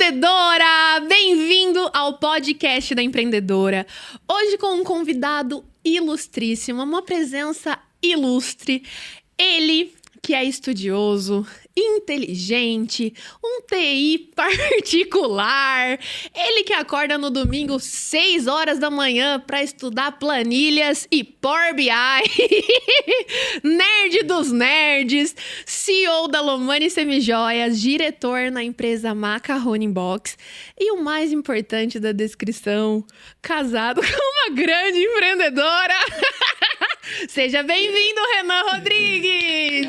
empreendedora! Bem-vindo ao podcast da Empreendedora. Hoje com um convidado ilustríssimo, uma presença ilustre. Ele que é estudioso, inteligente, um TI particular. Ele que acorda no domingo 6 horas da manhã para estudar planilhas e Power BI. Nerd dos nerds, CEO da Lomani Semijoias, diretor na empresa Macaroni Box e o mais importante da descrição, casado com uma grande empreendedora. Seja bem-vindo, Renan Rodrigues!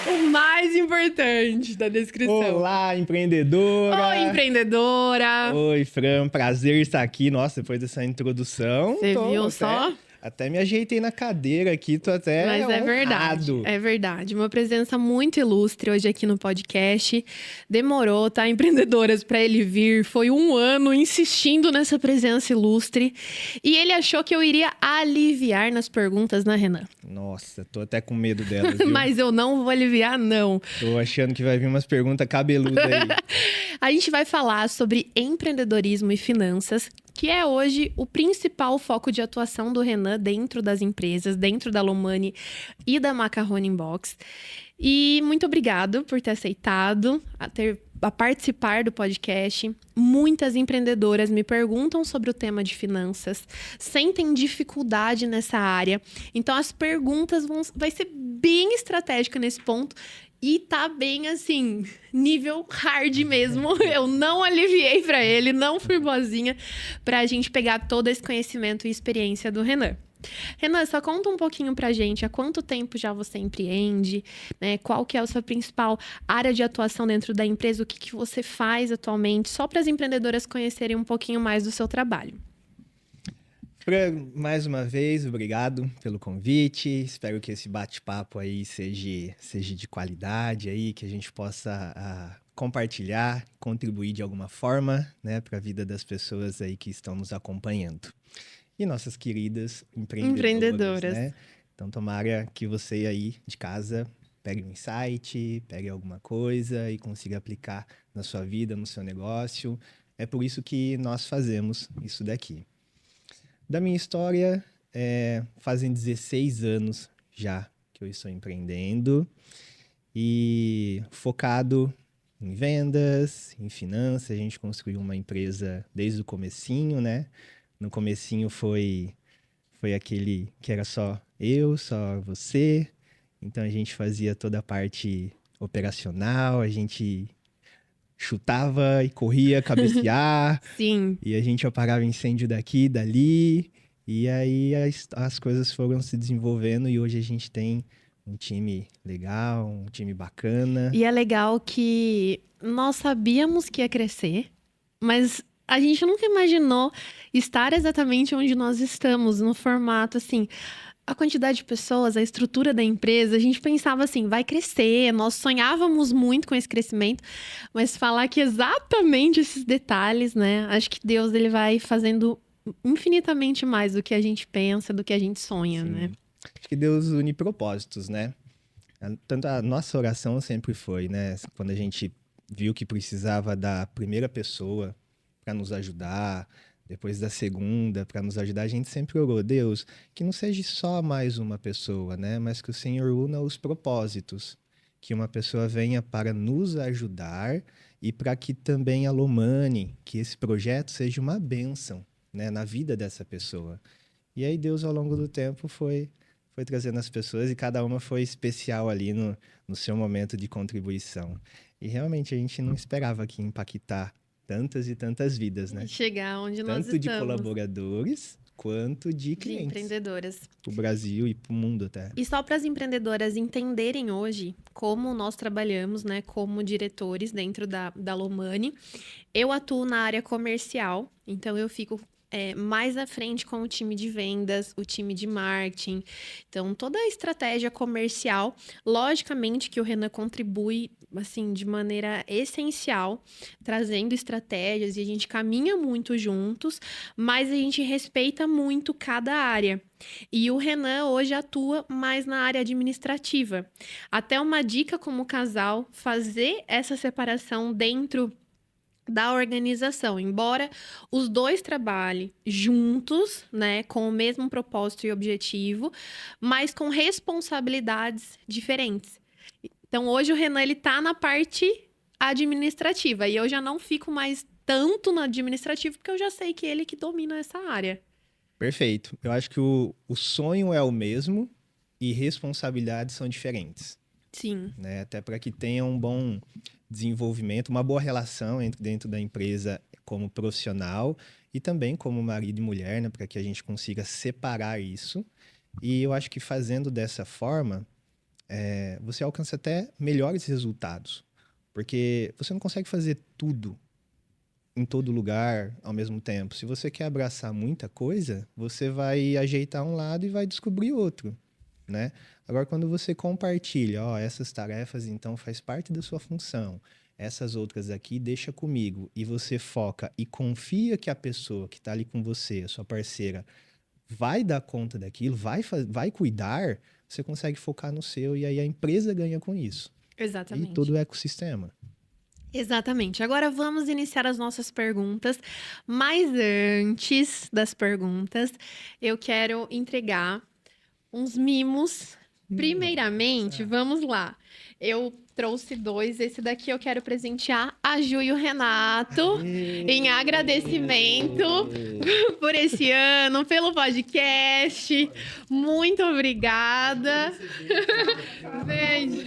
O mais importante da descrição. Olá, empreendedora! Oi, empreendedora! Oi, Fran, prazer estar aqui. Nossa, depois dessa introdução... Você viu só? Até me ajeitei na cadeira aqui, tô até Mas é verdade, honrado. é verdade. Uma presença muito ilustre hoje aqui no podcast. Demorou, tá, empreendedoras, pra ele vir. Foi 1 ano insistindo nessa presença ilustre. E ele achou que eu iria aliviar nas perguntas, né, Renan? Nossa, tô até com medo delas, viu? Mas eu não vou aliviar, não. Tô achando que vai vir umas perguntas cabeludas aí. A gente vai falar sobre empreendedorismo e finanças, que é hoje o principal foco de atuação do Renan dentro das empresas, dentro da Lomani e da Macaroni Box. E muito obrigado por ter aceitado a participar do podcast. Muitas empreendedoras me perguntam sobre o tema de finanças, sentem dificuldade nessa área. Então, as perguntas vai ser bem estratégica nesse ponto. E tá bem, assim, nível hard mesmo. Eu não aliviei pra ele, não fui boazinha pra gente pegar todo esse conhecimento e experiência do Renan. Renan, só conta um pouquinho pra gente há quanto tempo já você empreende, né? Qual que é a sua principal área de atuação dentro da empresa, o que você faz atualmente, só para as empreendedoras conhecerem um pouquinho mais do seu trabalho. Fran, mais uma vez, obrigado pelo convite. Espero que esse bate-papo aí seja de qualidade aí, que a gente possa compartilhar, contribuir de alguma forma, né, para a vida das pessoas aí que estão nos acompanhando. E nossas queridas empreendedoras, né? Então, tomara que você aí de casa pegue um insight, pegue alguma coisa e consiga aplicar na sua vida, no seu negócio. É por isso que nós fazemos isso daqui. Da minha história, fazem 16 anos já que eu estou empreendendo e focado em vendas, em finanças. A gente construiu uma empresa desde o comecinho, né? No comecinho foi aquele que era só eu, só você. Então a gente fazia toda a parte operacional, a gente chutava e corria, cabecear. Sim. E a gente apagava incêndio daqui e dali. E aí as coisas foram se desenvolvendo e hoje a gente tem um time legal, um time bacana. E é legal que nós sabíamos que ia crescer, mas a gente nunca imaginou estar exatamente onde nós estamos, no formato assim. A quantidade de pessoas, a estrutura da empresa, a gente pensava assim, vai crescer, nós sonhávamos muito com esse crescimento, mas falar que exatamente esses detalhes, né? Acho que Deus ele vai fazendo infinitamente mais do que a gente pensa, do que a gente sonha, Sim. né? Acho que Deus une propósitos, né? Tanto a nossa oração sempre foi, né? Quando a gente viu que precisava da primeira pessoa para nos ajudar, depois da segunda, para nos ajudar, a gente sempre orou, Deus, que não seja só mais uma pessoa, né? Mas que o Senhor una os propósitos, que uma pessoa venha para nos ajudar e para que também a Lomani, que esse projeto seja uma bênção, né, na vida dessa pessoa. E aí Deus, ao longo do tempo, foi trazendo as pessoas e cada uma foi especial ali no seu momento de contribuição. E realmente a gente não esperava que impactar tantas e tantas vidas, né? Chegar onde nós estamos. Tanto de colaboradores quanto de clientes. De empreendedoras. Para o Brasil e para o mundo até. E só para as empreendedoras entenderem hoje como nós trabalhamos, né, como diretores dentro da Lomani, eu atuo na área comercial, então eu fico mais à frente com o time de vendas, o time de marketing. Então, toda a estratégia comercial, logicamente que o Renan contribui assim, de maneira essencial, trazendo estratégias e a gente caminha muito juntos, mas a gente respeita muito cada área. E o Renan hoje atua mais na área administrativa. Até uma dica como casal, fazer essa separação dentro da organização, embora os dois trabalhem juntos, né, com o mesmo propósito e objetivo, mas com responsabilidades diferentes. Então, hoje o Renan ele tá na parte administrativa e eu já não fico mais tanto na administrativa porque eu já sei que ele que domina essa área. Perfeito. Eu acho que o sonho é o mesmo e responsabilidades são diferentes, Sim, né? Até para que tenha um bom desenvolvimento, uma boa relação dentro da empresa como profissional e também como marido e mulher, né? Para que a gente consiga separar isso. E eu acho que fazendo dessa forma, você alcança até melhores resultados, porque você não consegue fazer tudo em todo lugar ao mesmo tempo. Se você quer abraçar muita coisa, você vai ajeitar um lado e vai descobrir outro, né? Agora, quando você compartilha, ó, essas tarefas então faz parte da sua função, essas outras aqui deixa comigo, e você foca e confia que a pessoa que está ali com você, a sua parceira, vai dar conta daquilo, vai cuidar, você consegue focar no seu e aí a empresa ganha com isso. E todo exatamente. o ecossistema. Exatamente. Agora vamos iniciar as nossas perguntas. Mas antes das perguntas, eu quero entregar uns mimos. Primeiramente, Nossa. vamos lá. Eu trouxe dois. Esse daqui eu quero presentear a Ju e o Renato em agradecimento por esse ano, pelo podcast. Muito obrigada. Beijo.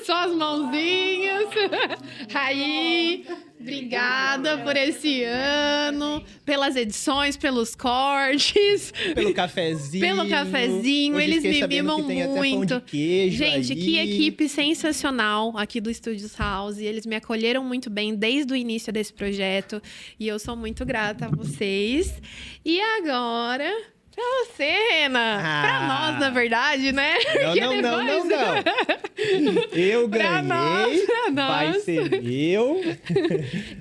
Só as mãozinhas. Aí, obrigada por esse ano, pelas edições, pelos cortes. Pelo cafezinho. Pelo cafezinho, Hoje eles fiquei me sabendo mimam que tem até pão de muito. queijo Gente, aí. que equipe sensacional aqui do Estúdios House. Eles me acolheram muito bem desde o início desse projeto. E eu sou muito grata a vocês. E agora, pra você, Renan. Pra nós, na verdade, né? Não, Porque não, não, não, depois- não. Eu Pra nós, ganhei, pra vai nós. ser meu.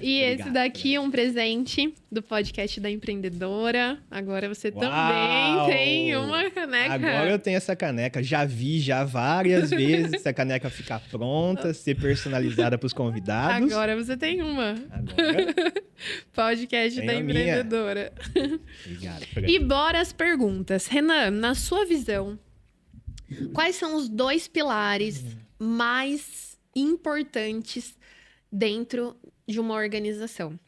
E esse Obrigado, daqui é obrigado. um presente do podcast da empreendedora. Agora você também Uau! tem uma caneca. Agora eu tenho essa caneca. Já vi já várias vezes essa caneca ficar pronta, ser personalizada para os convidados. Agora você tem uma. Agora Podcast tenho da a minha. empreendedora. Obrigado. E bora as perguntas. Renan, na sua visão, quais são os dois pilares mais importantes dentro de uma organização?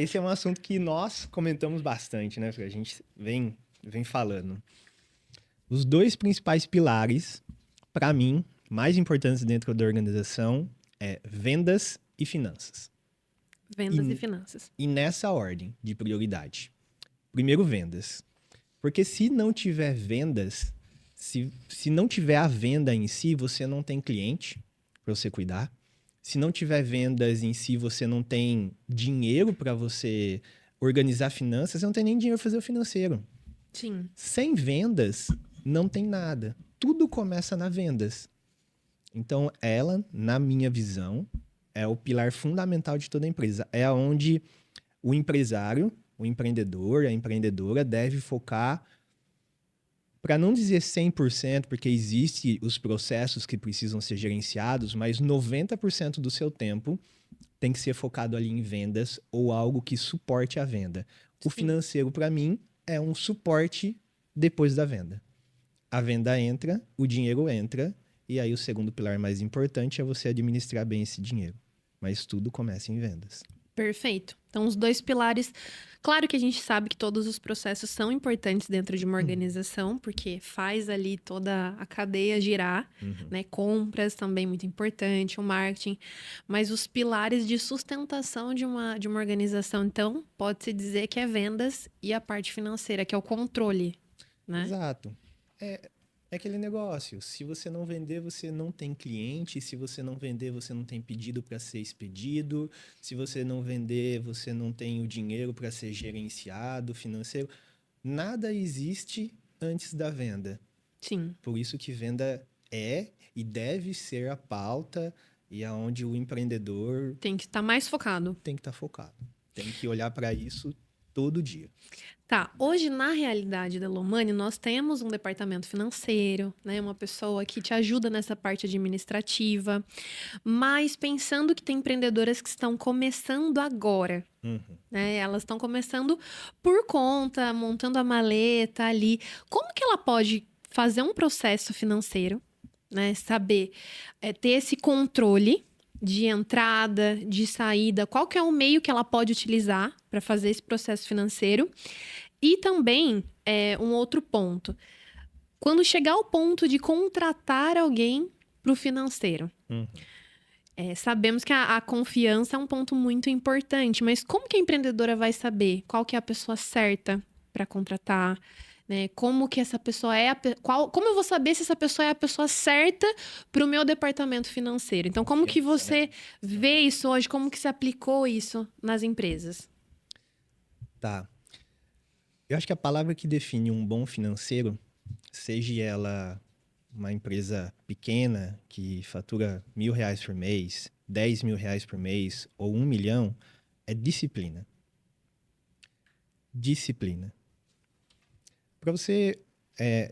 Esse é um assunto que nós comentamos bastante, né? Porque a gente vem falando. Os dois principais pilares, para mim, mais importantes dentro da organização, é vendas e finanças. Vendas E- e finanças. E nessa ordem de prioridade. Primeiro, vendas. Porque se não tiver vendas, se não tiver a venda em si, você não tem cliente para você cuidar. Se não tiver vendas em si, você não tem dinheiro para você organizar finanças, você não tem nem dinheiro para fazer o financeiro. Sim. Sem vendas, não tem nada. Tudo começa nas vendas. Então, ela, na minha visão, é o pilar fundamental de toda empresa. É onde o empresário, o empreendedor, a empreendedora deve focar, para não dizer 100%, porque existem os processos que precisam ser gerenciados, mas 90% do seu tempo tem que ser focado ali em vendas ou algo que suporte a venda. O Sim. financeiro, para mim, é um suporte depois da venda. A venda entra, o dinheiro entra, e aí o segundo pilar mais importante é você administrar bem esse dinheiro. Mas tudo começa em vendas. Perfeito. Então, os dois pilares. Claro que a gente sabe que todos os processos são importantes dentro de uma organização, porque faz ali toda a cadeia girar, né? Compras também muito importante, o marketing. Mas os pilares de sustentação de uma organização, então, pode-se dizer que é vendas e a parte financeira, que é o controle, né? Exato. É aquele negócio. Se você não vender, você não tem cliente. Se você não vender, você não tem pedido para ser expedido. Se você não vender, você não tem o dinheiro para ser gerenciado, financeiro. Nada existe antes da venda. Sim. Por isso que venda É e deve ser a pauta e aonde o empreendedor Tem que estar mais focado. tem que estar focado. Tem que olhar para isso todo dia. Tá, hoje na realidade da Lomani, nós temos um departamento financeiro, né? Uma pessoa que te ajuda nessa parte administrativa, mas pensando que tem empreendedoras que estão começando agora, Uhum. né? Elas estão começando por conta, montando a maleta ali. Como que ela pode fazer um processo financeiro, né? Saber ter esse controle de entrada, de saída, qual que é o meio que ela pode utilizar para fazer esse processo financeiro? E também, um outro ponto, quando chegar ao ponto de contratar alguém para o financeiro, Uhum. sabemos que a confiança é um ponto muito importante, mas como que a empreendedora vai saber qual que é a pessoa certa para contratar, né? Como que essa pessoa como eu vou saber se essa pessoa é a pessoa certa para o meu departamento financeiro? Então, como que Confiança, você né? vê isso hoje? Como que se aplicou isso nas empresas? Tá. Eu acho que a palavra que define um bom financeiro, seja ela uma empresa pequena que fatura R$ 1.000 por mês, R$ 10.000 por mês ou 1 milhão, é disciplina. Disciplina. Para você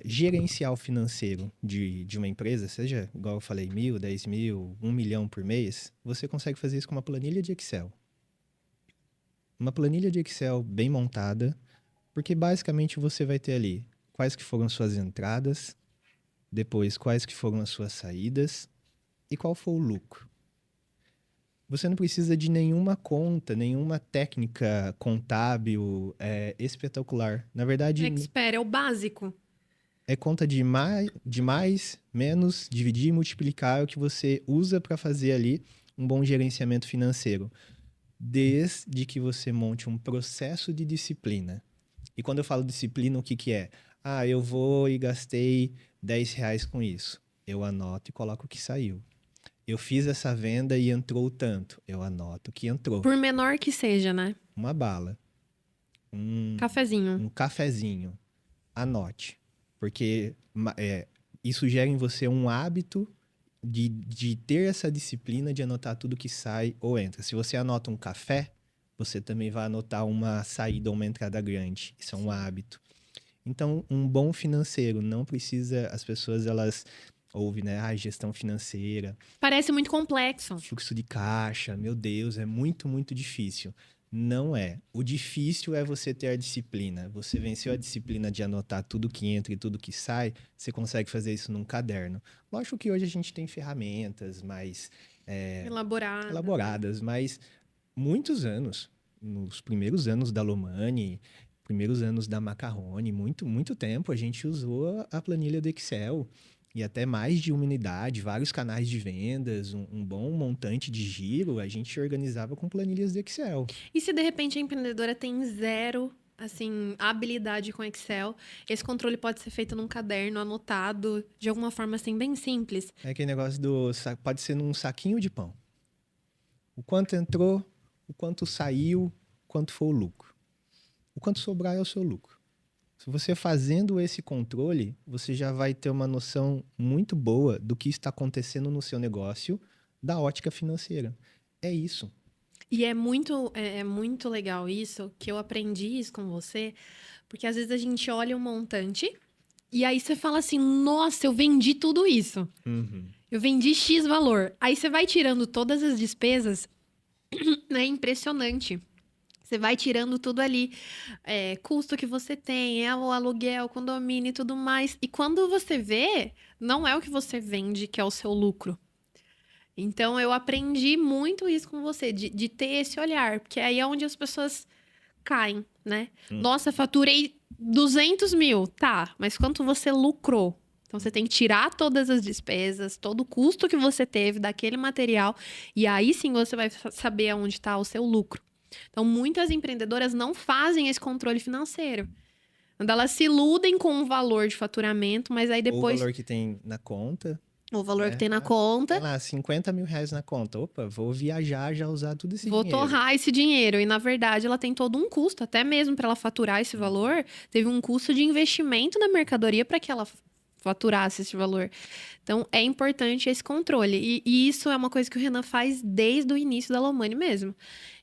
gerenciar o financeiro de uma empresa, seja, igual eu falei, 1.000, 10.000, 1 milhão por mês, você consegue fazer isso com uma planilha de Excel. Uma planilha de Excel bem montada, porque basicamente você vai ter ali quais que foram suas entradas, depois quais que foram as suas saídas e qual foi o lucro. Você não precisa de nenhuma conta, nenhuma técnica contábil espetacular. Na verdade, Expert é o básico. é conta de mais, menos, dividir e multiplicar é o que você usa para fazer ali um bom gerenciamento financeiro. Desde que você monte um processo de disciplina. E quando eu falo disciplina, o que que é? Ah, eu vou e gastei R$ 10 com isso. Eu anoto e coloco o que saiu. Eu fiz essa venda e entrou tanto. Eu anoto o que entrou. Por menor que seja, né? Uma bala, um, Cafezinho. um cafezinho. Anote. Porque isso gera em você um hábito de ter essa disciplina de anotar tudo que sai ou entra. Se você anota um café, você também vai anotar uma saída ou uma entrada grande. Isso é um hábito. Então, um bom financeiro não precisa. As pessoas elas ouvem, né? Ah, gestão financeira, Parece muito complexo. fluxo de caixa, meu Deus, é muito, muito difícil. Não é. O difícil é você ter a disciplina. Você venceu a disciplina de anotar tudo que entra e tudo que sai, você consegue fazer isso num caderno. Lógico que hoje a gente tem ferramentas mais Elaborada. elaboradas, mas muitos anos, nos primeiros anos da Lomani, primeiros anos da Macarrone, muito, muito tempo a gente usou a planilha do Excel e até mais de uma unidade, vários canais de vendas, um bom montante de giro, a gente organizava com planilhas do Excel. E se de repente a empreendedora tem zero, assim, habilidade com Excel, esse controle pode ser feito num caderno, anotado, de alguma forma assim, bem simples. É aquele negócio pode ser num saquinho de pão. O quanto entrou, o quanto saiu, quanto foi o lucro. O quanto sobrar é o seu lucro. Se você fazendo esse controle, você já vai ter uma noção muito boa do que está acontecendo no seu negócio, da ótica financeira. É isso. E é muito legal isso, que eu aprendi isso com você, porque às vezes a gente olha um montante e aí você fala assim, nossa, eu vendi tudo isso. Uhum. Eu vendi X valor. Aí você vai tirando todas as despesas, é impressionante. Você vai tirando tudo ali, custo que você tem, o aluguel, condomínio e tudo mais. E quando você vê, não é o que você vende que é o seu lucro. Então, eu aprendi muito isso com você, de ter esse olhar, porque aí é onde as pessoas caem, né? Nossa, faturei 200 mil, tá, mas quanto você lucrou? Então, você tem que tirar todas as despesas, todo o custo que você teve daquele material, e aí sim você vai saber aonde está o seu lucro. Então, muitas empreendedoras não fazem esse controle financeiro. Quando elas se iludem com o valor de faturamento, mas aí Ou o depois valor que tem na conta. o valor que Né? tem na Ah, tem conta, lá, R$ 50.000 na conta. Opa, vou viajar, já usar tudo esse vou dinheiro. torrar esse dinheiro. E na verdade ela tem todo um custo, até mesmo para ela faturar esse valor, teve um custo de investimento na mercadoria para que ela faturasse esse valor. Então, é importante esse controle. E isso é uma coisa que o Renan faz desde o início da Lomani mesmo.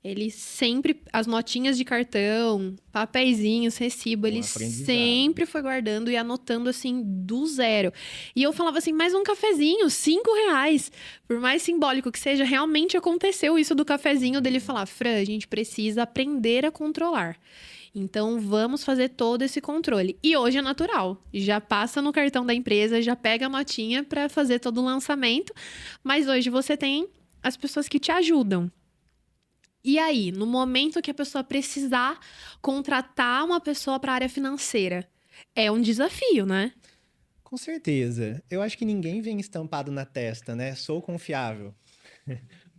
Ele sempre, as notinhas de cartão, papeizinhos, recibo, Um ele aprendizado. sempre foi guardando e anotando assim do zero. E eu falava assim, mais um cafezinho, R$ 5. Por mais simbólico que seja, realmente aconteceu isso do cafezinho dele falar, Fran, a gente precisa aprender a controlar. Então, vamos fazer todo esse controle. E hoje é natural. Já passa no cartão da empresa, já pega a notinha para fazer todo o lançamento. Mas hoje você tem as pessoas que te ajudam. E aí, no momento que a pessoa precisar contratar uma pessoa para a área financeira, é um desafio, né? Com certeza. Eu acho que ninguém vem estampado na testa, né? Sou confiável.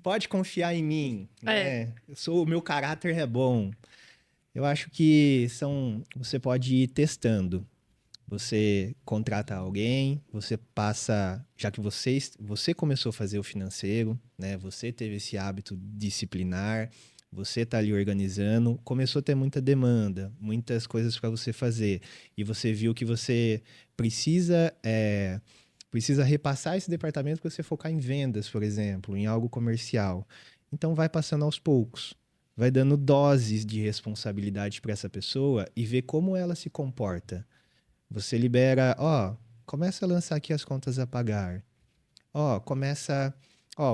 Pode confiar em mim, É. né? O meu caráter é bom. Eu acho que você pode ir testando. Você contrata alguém, você passa, já que você começou a fazer o financeiro, né? Você teve esse hábito disciplinar, você está ali organizando, começou a ter muita demanda, muitas coisas para você fazer, e você viu que você precisa repassar esse departamento para você focar em vendas, por exemplo, em algo comercial. Então vai passando aos poucos, vai dando doses de responsabilidade para essa pessoa e ver como ela se comporta. Você libera, começa a lançar aqui as contas a pagar.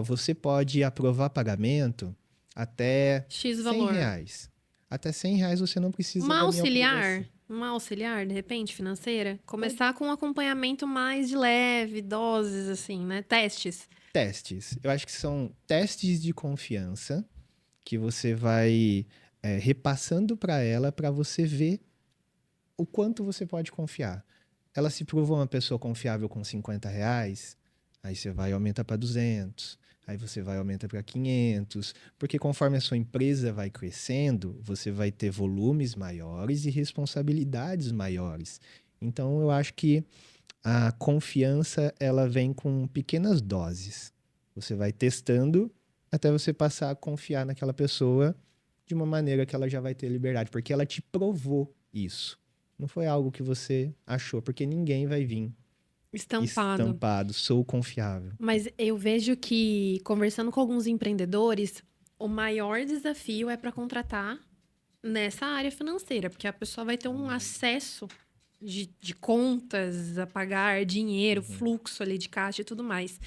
Você pode aprovar pagamento até X 100 valor. reais. Até 100 reais você não precisa Uma da minha auxiliar, aprovação. uma auxiliar, de repente, financeira. Pode. Começar com um acompanhamento mais de leve, doses, assim, né? Testes. Testes. Eu acho que são testes de confiança que você vai repassando para você ver o quanto você pode confiar. Ela se provou uma pessoa confiável com 50 reais, aí você vai e aumenta para 200, aí você vai e aumenta para 500, porque conforme a sua empresa vai crescendo, você vai ter volumes maiores e responsabilidades maiores. Então, eu acho que a confiança, ela vem com pequenas doses. Você vai testando até você passar a confiar naquela pessoa de uma maneira que ela já vai ter liberdade, porque ela te provou isso. Não foi algo que você achou, porque ninguém vai vir Estampado. estampado, sou confiável. Mas eu vejo que, conversando com alguns empreendedores, o maior desafio é para contratar nessa área financeira, porque a pessoa vai ter um acesso de contas a pagar, dinheiro, fluxo ali de caixa e tudo mais.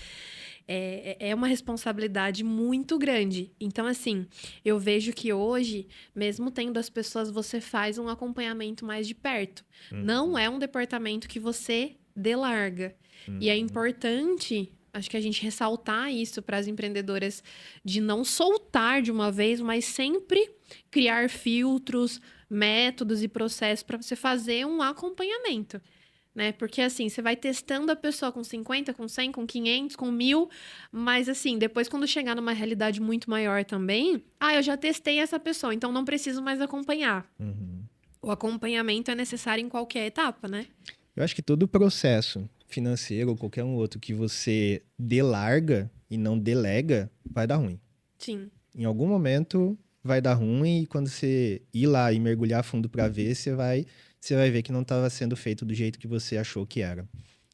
É uma responsabilidade muito grande. Então, assim, eu vejo que hoje, mesmo tendo as pessoas, você faz um acompanhamento mais de perto. Não é um departamento que você delarga. E é importante, acho que a gente ressaltar isso para as empreendedoras, de não soltar de uma vez, mas sempre criar filtros, métodos e processos para você fazer um acompanhamento, né? Porque assim, você vai testando a pessoa com 50, com 100, com 500, com 1.000, mas assim, depois quando chegar numa realidade muito maior também, eu já testei essa pessoa, então não preciso mais acompanhar. Uhum. O acompanhamento é necessário em qualquer etapa, né? Eu acho que todo o processo financeiro ou qualquer um outro que você delarga e não delega, vai dar ruim. Sim. Em algum momento vai dar ruim e quando você ir lá e mergulhar a fundo para ver, você vai ver que não estava sendo feito do jeito que você achou que era.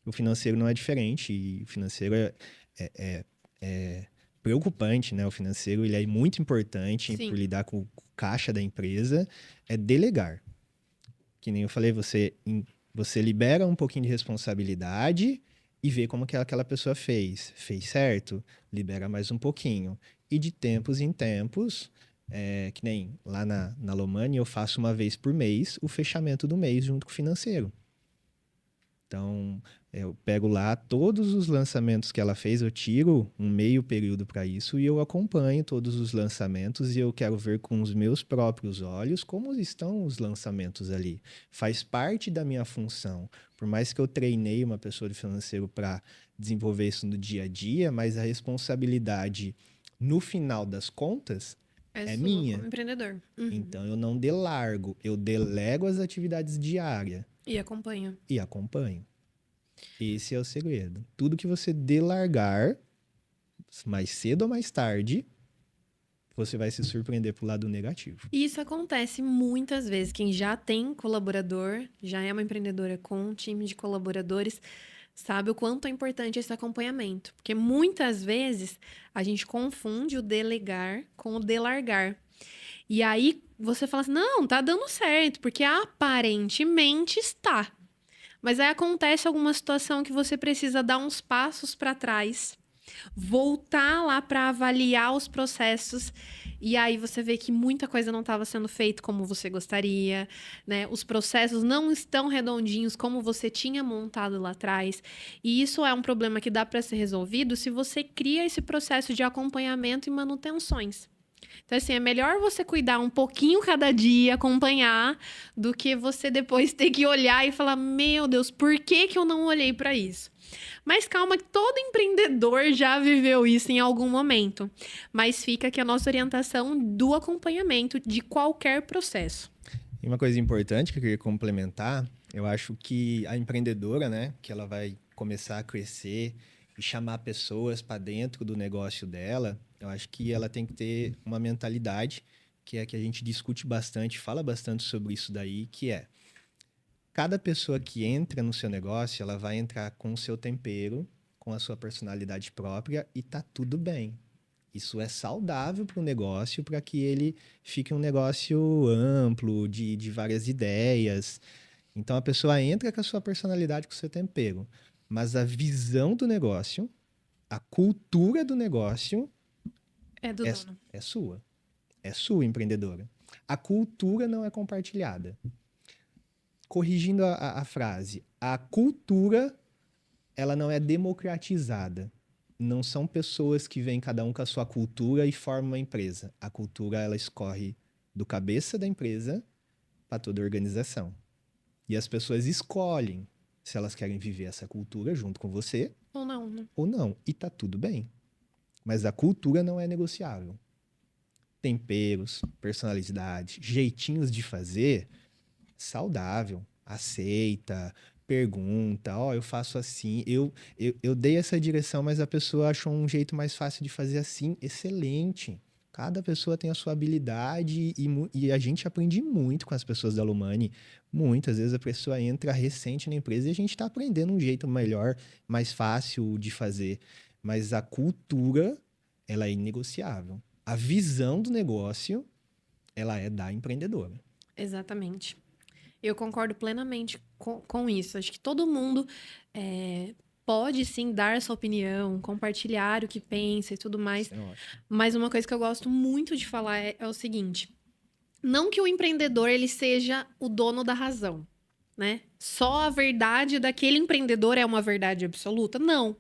O financeiro não é diferente e o financeiro é preocupante, né? O financeiro ele é muito importante por Sim. lidar com o caixa da empresa, é delegar. Que nem eu falei, você libera um pouquinho de responsabilidade e vê como que aquela pessoa fez. Fez certo? Libera mais um pouquinho. E de tempos em tempos, que nem lá na Lomani, eu faço uma vez por mês o fechamento do mês junto com o financeiro. Então, eu pego lá todos os lançamentos que ela fez, eu tiro um meio período para isso e eu acompanho todos os lançamentos e eu quero ver com os meus próprios olhos como estão os lançamentos ali. Faz parte da minha função. Por mais que eu treinei uma pessoa de financeiro para desenvolver isso no dia a dia, mas a responsabilidade no final das contas É é sua como minha. empreendedor. Então eu não delargo, eu delego as atividades diárias E acompanha. e acompanho. Esse é o segredo. Tudo que você delargar, mais cedo ou mais tarde, você vai se surpreender pro lado negativo. E isso acontece muitas vezes. Quem já tem colaborador, já é uma empreendedora com um time de colaboradores, sabe o quanto é importante esse acompanhamento. Porque muitas vezes a gente confunde o delegar com o delargar. E aí você fala assim: não, tá dando certo, porque aparentemente está. Mas aí acontece alguma situação que você precisa dar uns passos para trás, voltar lá para avaliar os processos, e aí você vê que muita coisa não estava sendo feita como você gostaria, né? Os processos não estão redondinhos como você tinha montado lá atrás. E isso é um problema que dá para ser resolvido se você cria esse processo de acompanhamento e manutenções. Então, assim, é melhor você cuidar um pouquinho cada dia, acompanhar, do que você depois ter que olhar e falar: meu Deus, por que que eu não olhei para isso? Mas calma, que todo empreendedor já viveu isso em algum momento. Mas fica aqui a nossa orientação do acompanhamento de qualquer processo. E uma coisa importante que eu queria complementar, eu acho que a empreendedora, né, que ela vai começar a crescer e chamar pessoas para dentro do negócio dela, eu acho que ela tem que ter uma mentalidade, que é que a gente discute bastante, fala bastante sobre isso daí, que é cada pessoa que entra no seu negócio, ela vai entrar com o seu tempero, com a sua personalidade própria e tá tudo bem. Isso é saudável para o negócio, para que ele fique um negócio amplo, de várias ideias. Então a pessoa entra com a sua personalidade, com o seu tempero. Mas a visão do negócio, a cultura do negócio É do é, dono. é sua. É sua, empreendedora. A cultura não é compartilhada. Corrigindo a frase, a cultura ela não é democratizada. Não são pessoas que vêm cada um com a sua cultura e formam uma empresa. A cultura ela escorre do cabeça da empresa para toda a organização. E as pessoas escolhem se elas querem viver essa cultura junto com você Ou não, né? ou não. E tá tudo bem. Mas a cultura não é negociável. Temperos, personalidade, jeitinhos de fazer, saudável, aceita, pergunta, ó, eu faço assim, eu dei essa direção, mas a pessoa achou um jeito mais fácil de fazer assim, excelente. Cada pessoa tem a sua habilidade e a gente aprende muito com as pessoas da Lumani. Muitas vezes a pessoa entra recente na empresa e a gente está aprendendo um jeito melhor, mais fácil de fazer. Mas a cultura, ela é inegociável. A visão do negócio, ela é da empreendedora. Exatamente. Eu concordo plenamente com isso. Acho que todo mundo pode sim dar sua opinião, compartilhar o que pensa e tudo Isso mais. é ótimo. Mas uma coisa que eu gosto muito de falar é o seguinte: não que o empreendedor ele seja o dono da razão, né? Só a verdade daquele empreendedor é uma verdade absoluta? Não.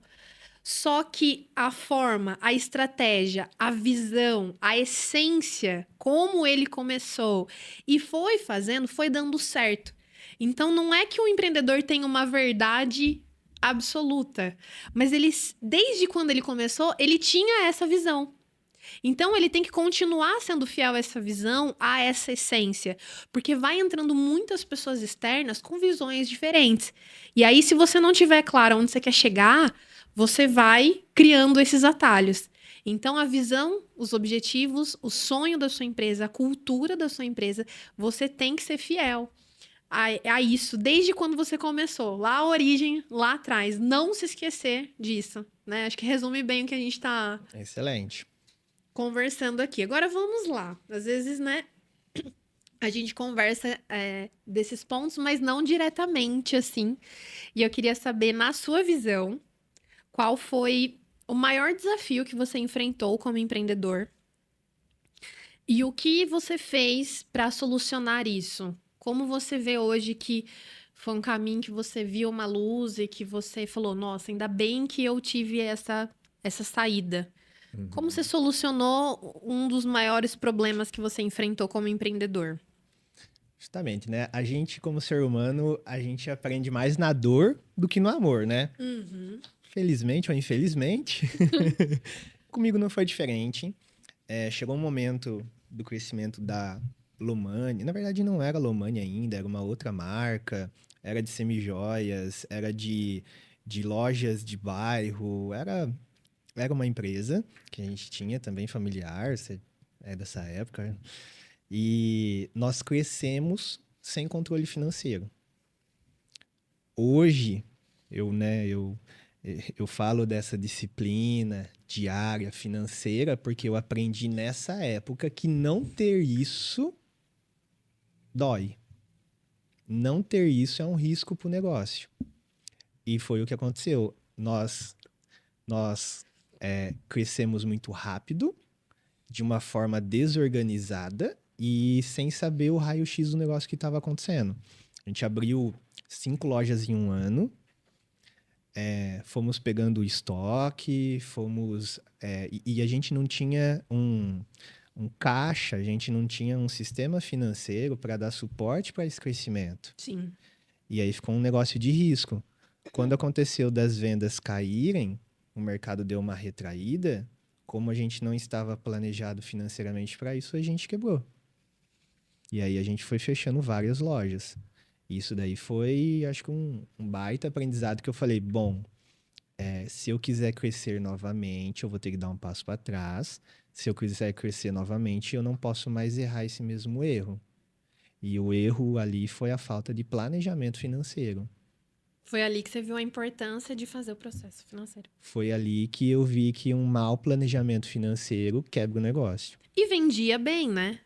Só que a forma, a estratégia, a visão, a essência, como ele começou e foi fazendo, foi dando certo. Então não é que o empreendedor tem uma verdade absoluta, mas ele, desde quando ele começou, ele tinha essa visão. Então ele tem que continuar sendo fiel a essa visão, a essa essência, porque vai entrando muitas pessoas externas com visões diferentes. E aí, se você não tiver claro onde você quer chegar, você vai criando esses atalhos. Então, a visão, os objetivos, o sonho da sua empresa, a cultura da sua empresa, você tem que ser fiel a isso desde quando você começou, lá a origem, lá atrás. Não se esquecer disso, né? Acho que resume bem o que a gente está Excelente. conversando aqui. Agora vamos lá. Às vezes, né, a gente conversa desses pontos, mas não diretamente assim. E eu queria saber, na sua visão, qual foi o maior desafio que você enfrentou como empreendedor e o que você fez para solucionar isso? Como você vê hoje que foi um caminho que você viu uma luz e que você falou, nossa, ainda bem que eu tive essa saída. Como você Uhum. solucionou um dos maiores problemas que você enfrentou como empreendedor? Justamente, né? A gente, como ser humano, a gente aprende mais na dor do que no amor, né? Uhum. Felizmente ou infelizmente, comigo não foi diferente. Chegou um momento do crescimento da Lomani. Na verdade, não era Lomani ainda, era uma outra marca. Era de semijoias, era de lojas de bairro. Era uma empresa que a gente tinha também familiar, você é dessa época. E nós crescemos sem controle financeiro. Hoje, Eu falo dessa disciplina diária financeira porque eu aprendi nessa época que não ter isso dói. Não ter isso é um risco para o negócio. E foi o que aconteceu. Nós crescemos muito rápido, de uma forma desorganizada e sem saber o raio-x do negócio que estava acontecendo. A gente abriu 5 lojas em um ano, fomos pegando o estoque, e a gente não tinha um caixa, a gente não tinha um sistema financeiro para dar suporte para esse crescimento. Sim. E aí ficou um negócio de risco. Quando aconteceu das vendas caírem, o mercado deu uma retraída, como a gente não estava planejado financeiramente para isso, a gente quebrou. E aí a gente foi fechando várias lojas. Isso daí foi, acho que um baita aprendizado que eu falei, bom, se eu quiser crescer novamente, eu vou ter que dar um passo para trás. Se eu quiser crescer novamente, eu não posso mais errar esse mesmo erro. E o erro ali foi a falta de planejamento financeiro. Foi ali que você viu a importância de fazer o processo financeiro. Foi ali que eu vi que um mau planejamento financeiro quebra o negócio. E vendia bem, né?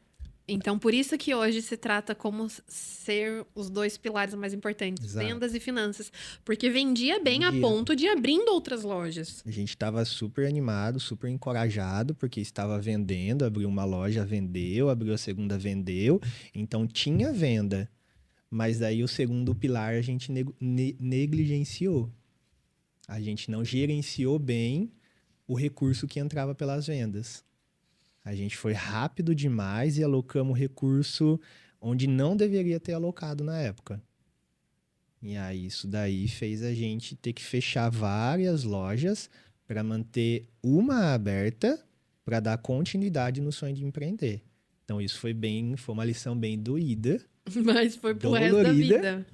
Então, por isso que hoje se trata como ser os dois pilares mais importantes, Exato. vendas e finanças. Porque vendia bem a Vendia. ponto de ir abrindo outras lojas. A gente estava super animado, super encorajado, porque estava vendendo, abriu uma loja, vendeu, abriu a segunda, vendeu. Então tinha venda. Mas aí o segundo pilar a gente negligenciou. A gente não gerenciou bem o recurso que entrava pelas vendas. A gente foi rápido demais e alocamos recurso onde não deveria ter alocado na época. E aí isso daí fez a gente ter que fechar várias lojas para manter uma aberta para dar continuidade no sonho de empreender. Então isso foi uma lição bem doída, Mas foi pro resto da dolorida, vida.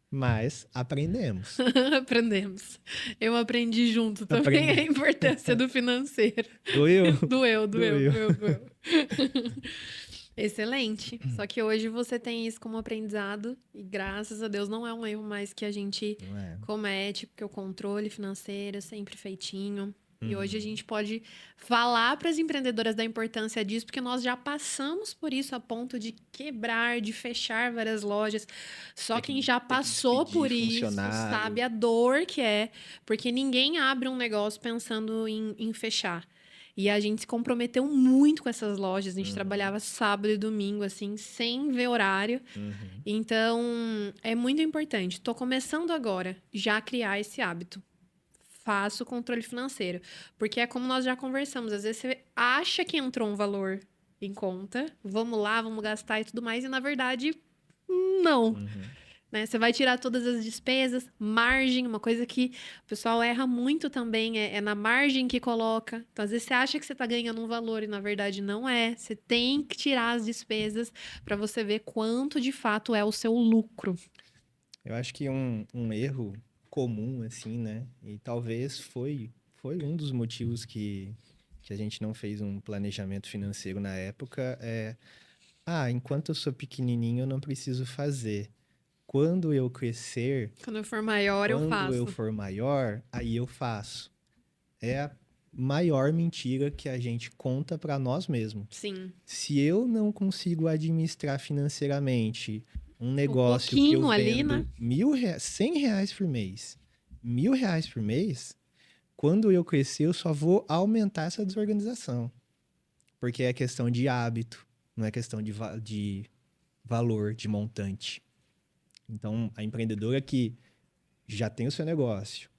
mas aprendemos. Aprendemos. Eu aprendi junto também a importância do financeiro. Doeu? Doeu. Doeu. Excelente. Só que hoje você tem isso como aprendizado e graças a Deus não é um erro mais que a gente Não é? comete, porque o controle financeiro é sempre feitinho. E hoje a Uhum. gente pode falar para as empreendedoras da importância disso, porque nós já passamos por isso a ponto de quebrar, de fechar várias lojas. Só Ter que- quem já ter que passou despedir por isso funcionário. sabe a dor que é, porque ninguém abre um negócio pensando em fechar. E a gente se comprometeu muito com essas lojas. A gente trabalhava sábado e domingo, assim, sem ver horário. Uhum. Então, é muito importante. Tô começando agora já a criar esse hábito. Faço o controle financeiro. Porque é como nós já conversamos. Às vezes você acha que entrou um valor em conta, vamos lá, vamos gastar e tudo mais, e na verdade, não. Uhum. Né? Você vai tirar todas as despesas, margem, uma coisa que o pessoal erra muito também, é na margem que coloca. Então, às vezes você acha que você está ganhando um valor e na verdade não é. Você tem que tirar as despesas para você ver quanto de fato é o seu lucro. Eu acho que um erro comum, assim, né? E talvez foi um dos motivos que a gente não fez um planejamento financeiro na época. Enquanto eu sou pequenininho, eu não preciso fazer. Quando eu crescer, Quando eu for maior, eu quando eu faço. for maior, aí eu faço. É a maior mentira que a gente conta para nós mesmos. Sim. Se eu não consigo administrar financeiramente um negócio que eu pouquinho ali, vendo né? R$ 1.000, R$ 100 por mês, R$ 1.000 por mês, quando eu crescer, eu só vou aumentar essa desorganização. Porque é questão de hábito, não é questão de valor, de montante. Então, a empreendedora que já tem o seu negócio,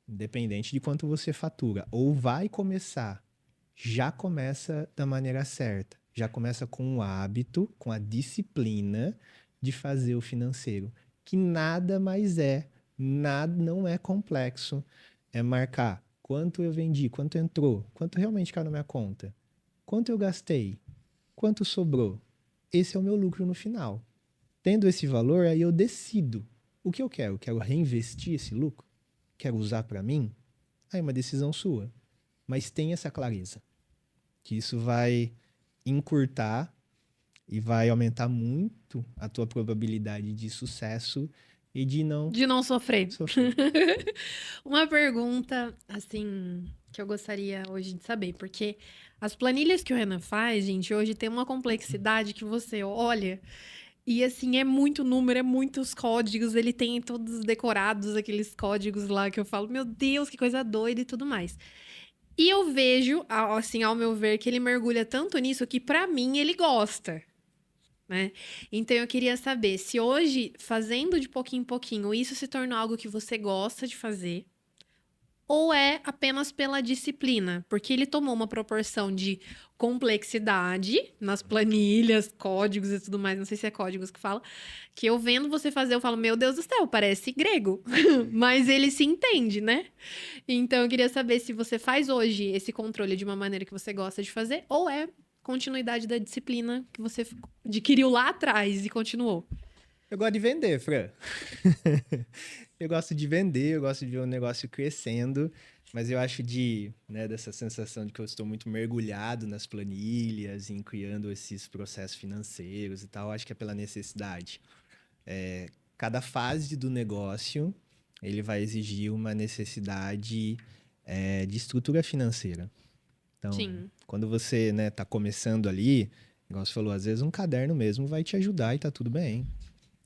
independente de quanto você fatura, ou vai começar, já começa da maneira certa. Já começa com o hábito, com a disciplina de fazer o financeiro, que nada mais nada não é complexo. É marcar quanto eu vendi, quanto entrou, quanto realmente caiu na minha conta, quanto eu gastei, quanto sobrou. Esse é o meu lucro no final. Tendo esse valor, aí eu decido o que eu quero. Quero reinvestir esse lucro? Quero usar para mim? Aí é uma decisão sua. Mas tenha essa clareza, que isso vai encurtar e vai aumentar muito a tua probabilidade de sucesso e de não De não sofrer. sofrer. Uma pergunta, assim, que eu gostaria hoje de saber, porque as planilhas que o Renan faz, gente, hoje tem uma complexidade que você olha e, assim, é muito número, é muitos códigos, ele tem todos decorados, aqueles códigos lá que eu falo, meu Deus, que coisa doida e tudo mais. E eu vejo, assim, ao meu ver, que ele mergulha tanto nisso que, pra mim, ele gosta. Né? Então eu queria saber se hoje, fazendo de pouquinho em pouquinho, isso se tornou algo que você gosta de fazer, ou é apenas pela disciplina? Porque ele tomou uma proporção de complexidade nas planilhas, códigos e tudo mais, não sei se é códigos que fala, que eu vendo você fazer, eu falo, meu Deus do céu, parece grego. Mas ele se entende, né? Então eu queria saber se você faz hoje esse controle de uma maneira que você gosta de fazer, ou é continuidade da disciplina que você adquiriu lá atrás e continuou. Eu gosto de vender, Fran. Eu gosto de vender, eu gosto de ver o negócio crescendo, mas eu acho dessa sensação de que eu estou muito mergulhado nas planilhas, em criando esses processos financeiros e tal, acho que é pela necessidade. Cada fase do negócio, ele vai exigir uma necessidade, de estrutura financeira. Então, Sim, quando você, né, tá começando ali, igual você falou, às vezes um caderno mesmo vai te ajudar e tá tudo bem.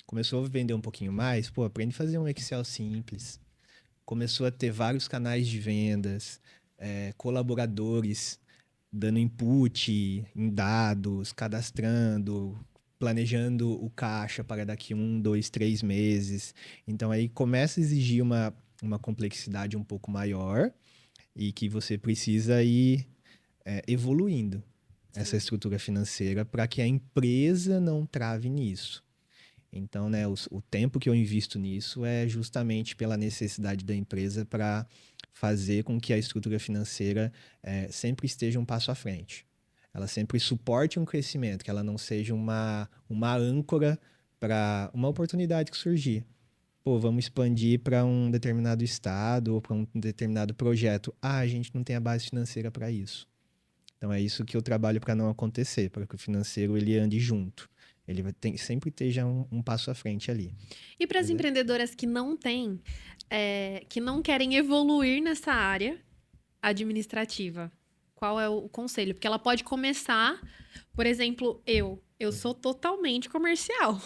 Começou a vender um pouquinho mais, pô, aprende a fazer um Excel simples. Começou a ter vários canais de vendas, colaboradores dando input em dados, cadastrando, planejando o caixa para daqui 1, 2, 3 meses. Então aí começa a exigir uma complexidade um pouco maior e que você precisa ir evoluindo essa sim. estrutura financeira para que a empresa não trave nisso. Então, né, o tempo que eu invisto nisso é justamente pela necessidade da empresa para fazer com que a estrutura financeira sempre esteja um passo à frente. Ela sempre suporte um crescimento, que ela não seja uma âncora para uma oportunidade que surgir. Pô, vamos expandir para um determinado estado ou para um determinado projeto. Ah, a gente não tem a base financeira para isso. Então é isso que eu trabalho para não acontecer, para que o financeiro ele ande junto. Ele sempre esteja um passo à frente ali. E para as Mas empreendedoras que não têm, que não querem evoluir nessa área administrativa, qual é o conselho? Porque ela pode começar, por exemplo, eu sou totalmente comercial.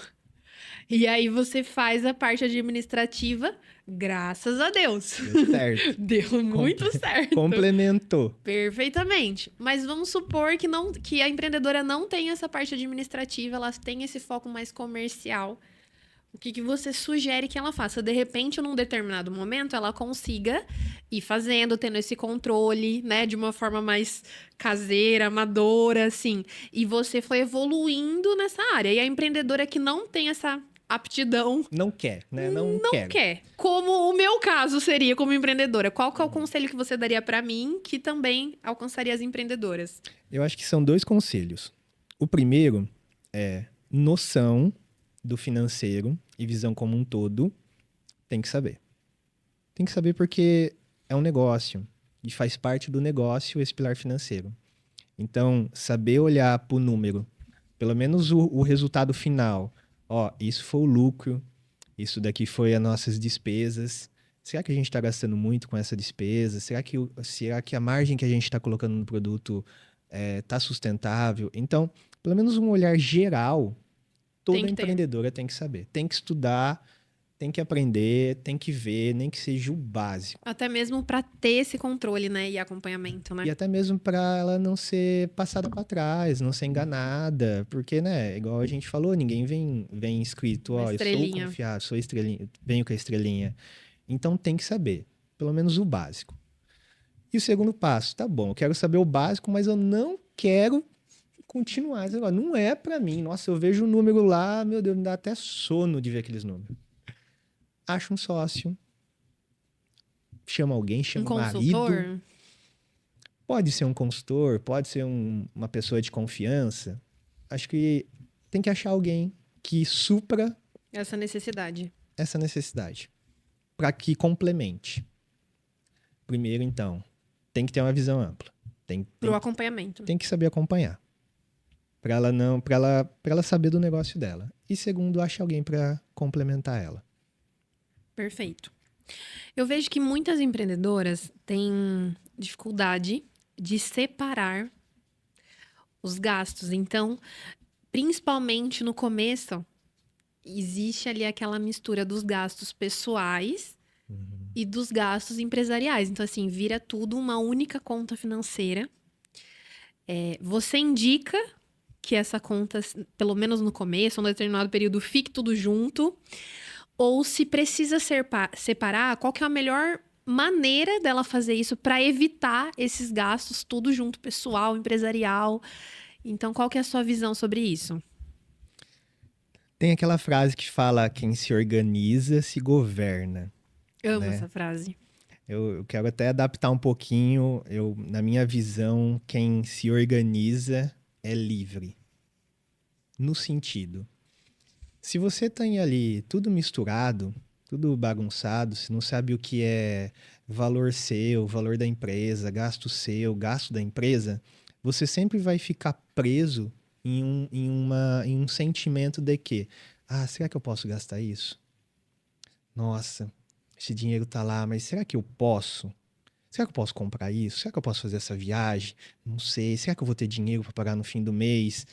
E aí você faz a parte administrativa, graças a Deus. deu certo. Deu muito certo. Complementou. Perfeitamente. Mas vamos supor que a empreendedora não tem essa parte administrativa, ela tem esse foco mais comercial. O que você sugere que ela faça? De repente, num determinado momento, ela consiga ir fazendo, tendo esse controle, né? De uma forma mais caseira, amadora, assim. E você foi evoluindo nessa área. E a empreendedora que não tem essa aptidão, Não quer, né? Não não quero. quer. Como o meu caso seria como empreendedora. Qual que é o conselho que você daria pra mim que também alcançaria as empreendedoras? Eu acho que são dois conselhos. O primeiro é noção do financeiro e visão como um todo. Tem que saber. Tem que saber porque é um negócio e faz parte do negócio esse pilar financeiro. Então, saber olhar para o número, pelo menos o resultado final. Ó, isso foi o lucro, isso daqui foi as nossas despesas. Será que a gente está gastando muito com essa despesa? Será que a margem que a gente está colocando no produto está sustentável? Então, pelo menos um olhar geral, Tem toda que ter. empreendedora tem que saber. Tem que estudar, tem que aprender, tem que ver, nem que seja o básico. Até mesmo pra ter esse controle, né? E acompanhamento, né? E até mesmo para ela não ser passada para trás, não ser enganada, porque, né, igual a gente falou, ninguém vem escrito, Uma ó, eu sou estrelinha. confiável, sou estrelinha, venho com a estrelinha. Então tem que saber, pelo menos o básico. E o segundo passo, tá bom, eu quero saber o básico, mas eu não quero continuar esse negócio. Não é para mim. Nossa, eu vejo o número lá, meu Deus, me dá até sono de ver aqueles números. Acha um sócio, chama alguém, Um chama o marido. consultor? Pode ser um consultor, pode ser uma pessoa de confiança. Acho que tem que achar alguém que supra Essa necessidade. essa necessidade, para que complemente. Primeiro, então, tem que ter uma visão ampla. Tem, Pro tem, acompanhamento. tem que saber acompanhar. Para ela saber do negócio dela. E segundo, acha alguém para complementar ela. Perfeito. Eu vejo que muitas empreendedoras têm dificuldade de separar os gastos. Então, principalmente no começo, existe ali aquela mistura dos gastos pessoais e dos gastos empresariais. Então, assim, vira tudo uma única conta financeira. Você indica que essa conta, pelo menos no começo, um determinado período, fique tudo junto. Ou se precisa separar, qual que é a melhor maneira dela fazer isso para evitar esses gastos tudo junto, pessoal, empresarial. Então, qual que é a sua visão sobre isso? Tem aquela frase que fala: quem se organiza se governa, Amo né? essa frase. Eu quero até adaptar um pouquinho. Na minha visão, quem se organiza é livre. No sentido, se você tem ali tudo misturado, tudo bagunçado, você não sabe o que é valor seu, valor da empresa, gasto seu, gasto da empresa, você sempre vai ficar preso em um sentimento de que, será que eu posso gastar isso? Nossa, esse dinheiro tá lá, mas será que eu posso? Será que eu posso comprar isso? Será que eu posso fazer essa viagem? Não sei. Será que eu vou ter dinheiro para pagar no fim do mês?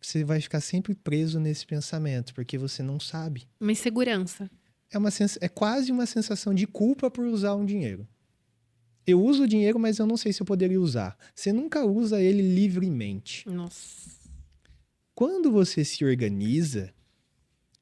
Você vai ficar sempre preso nesse pensamento, porque você não sabe. Uma insegurança. É quase uma sensação de culpa por usar um dinheiro. Eu uso o dinheiro, mas eu não sei se eu poderia usar. Você nunca usa ele livremente. Nossa. Quando você se organiza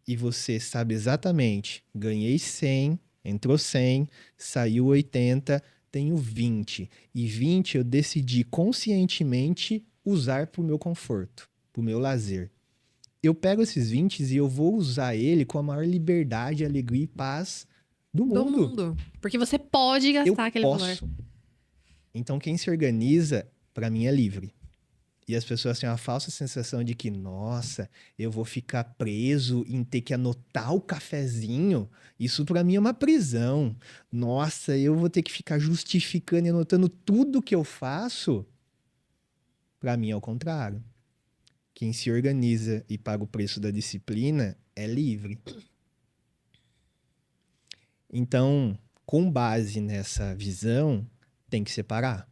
e você sabe exatamente, ganhei 100, entrou 100, saiu 80, tenho 20. E 20 eu decidi conscientemente usar para o meu conforto, para o meu lazer. Eu pego esses 20 e eu vou usar ele com a maior liberdade, alegria e paz do Do mundo. mundo. Porque você pode Eu gastar aquele valor. posso. Então, quem se organiza, para mim, é livre. E as pessoas têm uma falsa sensação de que, nossa, eu vou ficar preso em ter que anotar o cafezinho. Isso para mim é uma prisão. Nossa, eu vou ter que ficar justificando e anotando tudo que eu faço. Para mim é o contrário. Quem se organiza e paga o preço da disciplina é livre. Então, com base nessa visão, tem que separar.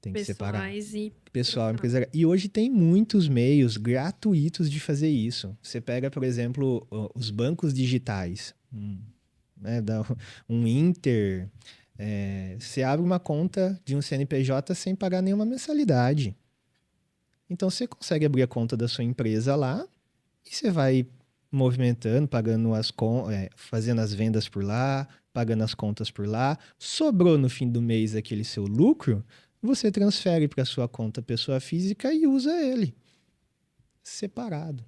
Tem que separar. Pessoais e Pessoal, profissionais. empresarial. E hoje tem muitos meios gratuitos de fazer isso. Você pega, por exemplo, os bancos digitais, né, um Inter. Você abre uma conta de um CNPJ sem pagar nenhuma mensalidade. Então você consegue abrir a conta da sua empresa lá e você vai movimentando, fazendo as vendas por lá, pagando as contas por lá. Sobrou no fim do mês aquele seu lucro, você transfere para sua conta pessoa física e usa ele separado.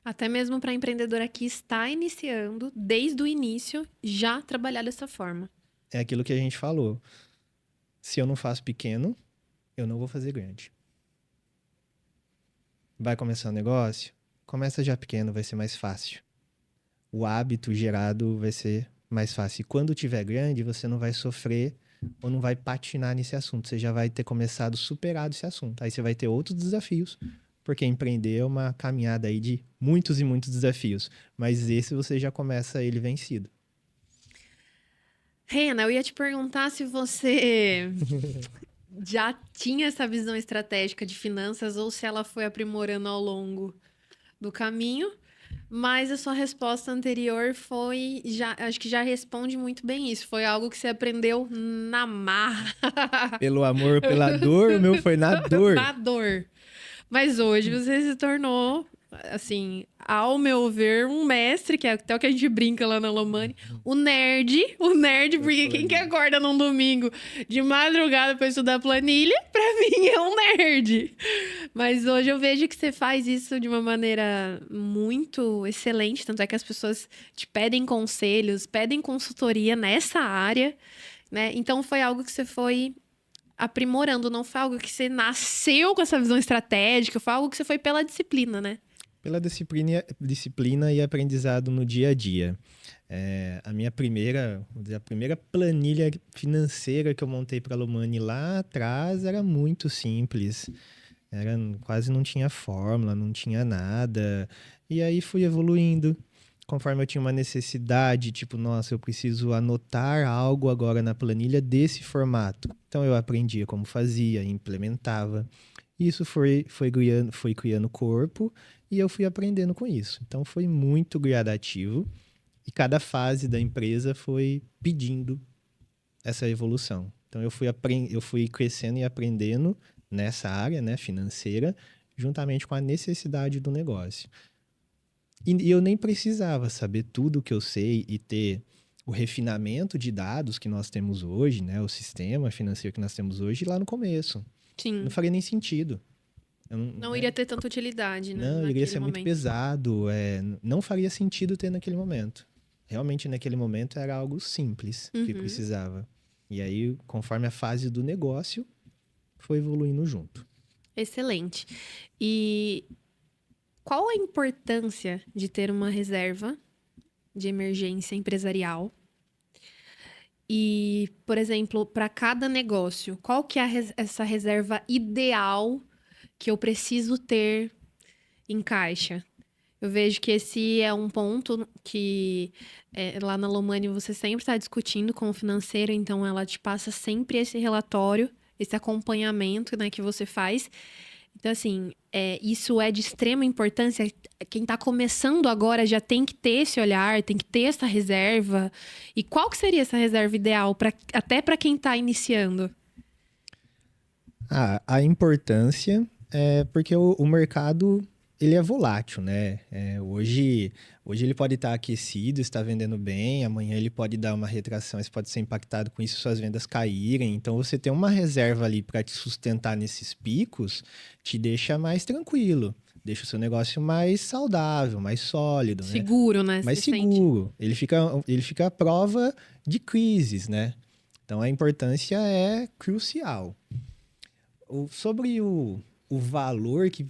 Até mesmo para a empreendedora que está iniciando, desde o início, já trabalhar dessa forma. É aquilo que a gente falou. Se eu não faço pequeno, eu não vou fazer grande. Vai começar um negócio? Começa já pequeno, vai ser mais fácil. O hábito gerado vai ser mais fácil. E quando tiver grande, você não vai sofrer ou não vai patinar nesse assunto. Você já vai ter começado superado esse assunto. Aí você vai ter outros desafios, porque empreender é uma caminhada aí de muitos e muitos desafios. Mas esse você já começa ele vencido. Rena, eu ia te perguntar se você já tinha essa visão estratégica de finanças ou se ela foi aprimorando ao longo do caminho. Mas a sua resposta anterior foi, já, acho que já responde muito bem isso. Foi algo que você aprendeu na marra, Pelo amor, pela dor, o meu foi na dor. na dor. Mas hoje você se tornou, assim, ao meu ver, um mestre, que é até o que a gente brinca lá na Lomani, o nerd, porque quem que acorda num domingo de madrugada pra estudar planilha, pra mim é um nerd. Mas hoje eu vejo que você faz isso de uma maneira muito excelente, tanto é que as pessoas te pedem conselhos, pedem consultoria nessa área, né? Então foi algo que você foi aprimorando, não foi algo que você nasceu com essa visão estratégica, foi algo que você foi pela disciplina, né? Pela disciplina e aprendizado no dia a dia. A primeira planilha financeira que eu montei para a Lomani lá atrás era muito simples. Quase não tinha fórmula, não tinha nada. E aí fui evoluindo. conforme eu tinha uma necessidade, tipo, nossa, eu preciso anotar algo agora na planilha desse formato. Então eu aprendia como fazia, implementava. Isso foi criando corpo e eu fui aprendendo com isso. Então foi muito gradativo e cada fase da empresa foi pedindo essa evolução. Então eu fui crescendo e aprendendo nessa área, né, financeira, juntamente com a necessidade do negócio. E eu nem precisava saber tudo o que eu sei e ter o refinamento de dados que nós temos hoje, né, o sistema financeiro que nós temos hoje lá no começo. Sim. Não faria nem sentido. Não iria ter tanta utilidade, né? Não, iria ser muito pesado. Não faria sentido ter naquele momento. Realmente, naquele momento, era algo simples que precisava. E aí, conforme a fase do negócio, foi evoluindo junto. Excelente. E qual a importância de ter uma reserva de emergência empresarial? E, por exemplo, para cada negócio, qual que é essa reserva ideal que eu preciso ter em caixa? Eu vejo que esse é um ponto que lá na Lomani você sempre está discutindo com o financeiro, então ela te passa sempre esse relatório, esse acompanhamento, né, que você faz. Então, assim, isso é de extrema importância. Quem está começando agora já tem que ter esse olhar, tem que ter essa reserva. E qual que seria essa reserva ideal, até para quem está iniciando? A importância é porque o mercado ele é volátil, né? Hoje ele pode estar aquecido, está vendendo bem, amanhã ele pode dar uma retração, você pode ser impactado com isso, suas vendas caírem. Então, você ter uma reserva ali para te sustentar nesses picos te deixa mais tranquilo, deixa o seu negócio mais saudável, mais sólido, né? Seguro, né? Mais seguro. Ele fica à prova de crises, né? Então, a importância é crucial. Sobre o valor que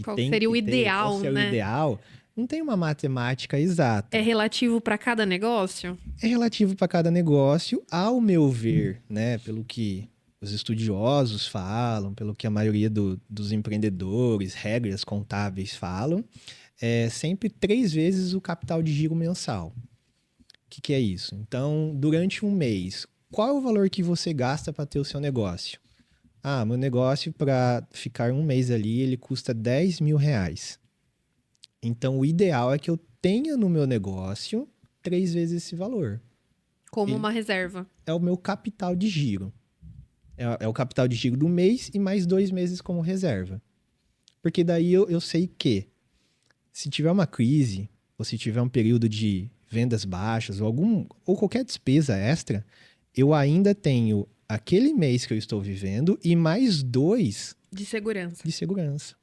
qual tem seria que o ideal, qual seria né? o ideal, não tem uma matemática exata. É relativo para cada negócio? É relativo para cada negócio, ao meu ver, né? Pelo que os estudiosos falam, pelo que a maioria dos empreendedores, regras contábeis falam, é sempre 3 vezes o capital de giro mensal. O que é isso? Então, durante um mês, qual é o valor que você gasta para ter o seu negócio? Meu negócio, para ficar um mês ali, ele custa R$10.000. Então, o ideal é que eu tenha no meu negócio 3 vezes esse valor. Como uma reserva. É o meu capital de giro. É o capital de giro do mês e mais 2 meses como reserva. Porque daí eu sei que, se tiver uma crise, ou se tiver um período de vendas baixas, ou qualquer despesa extra, eu ainda tenho aquele mês que eu estou vivendo e mais 2 de segurança.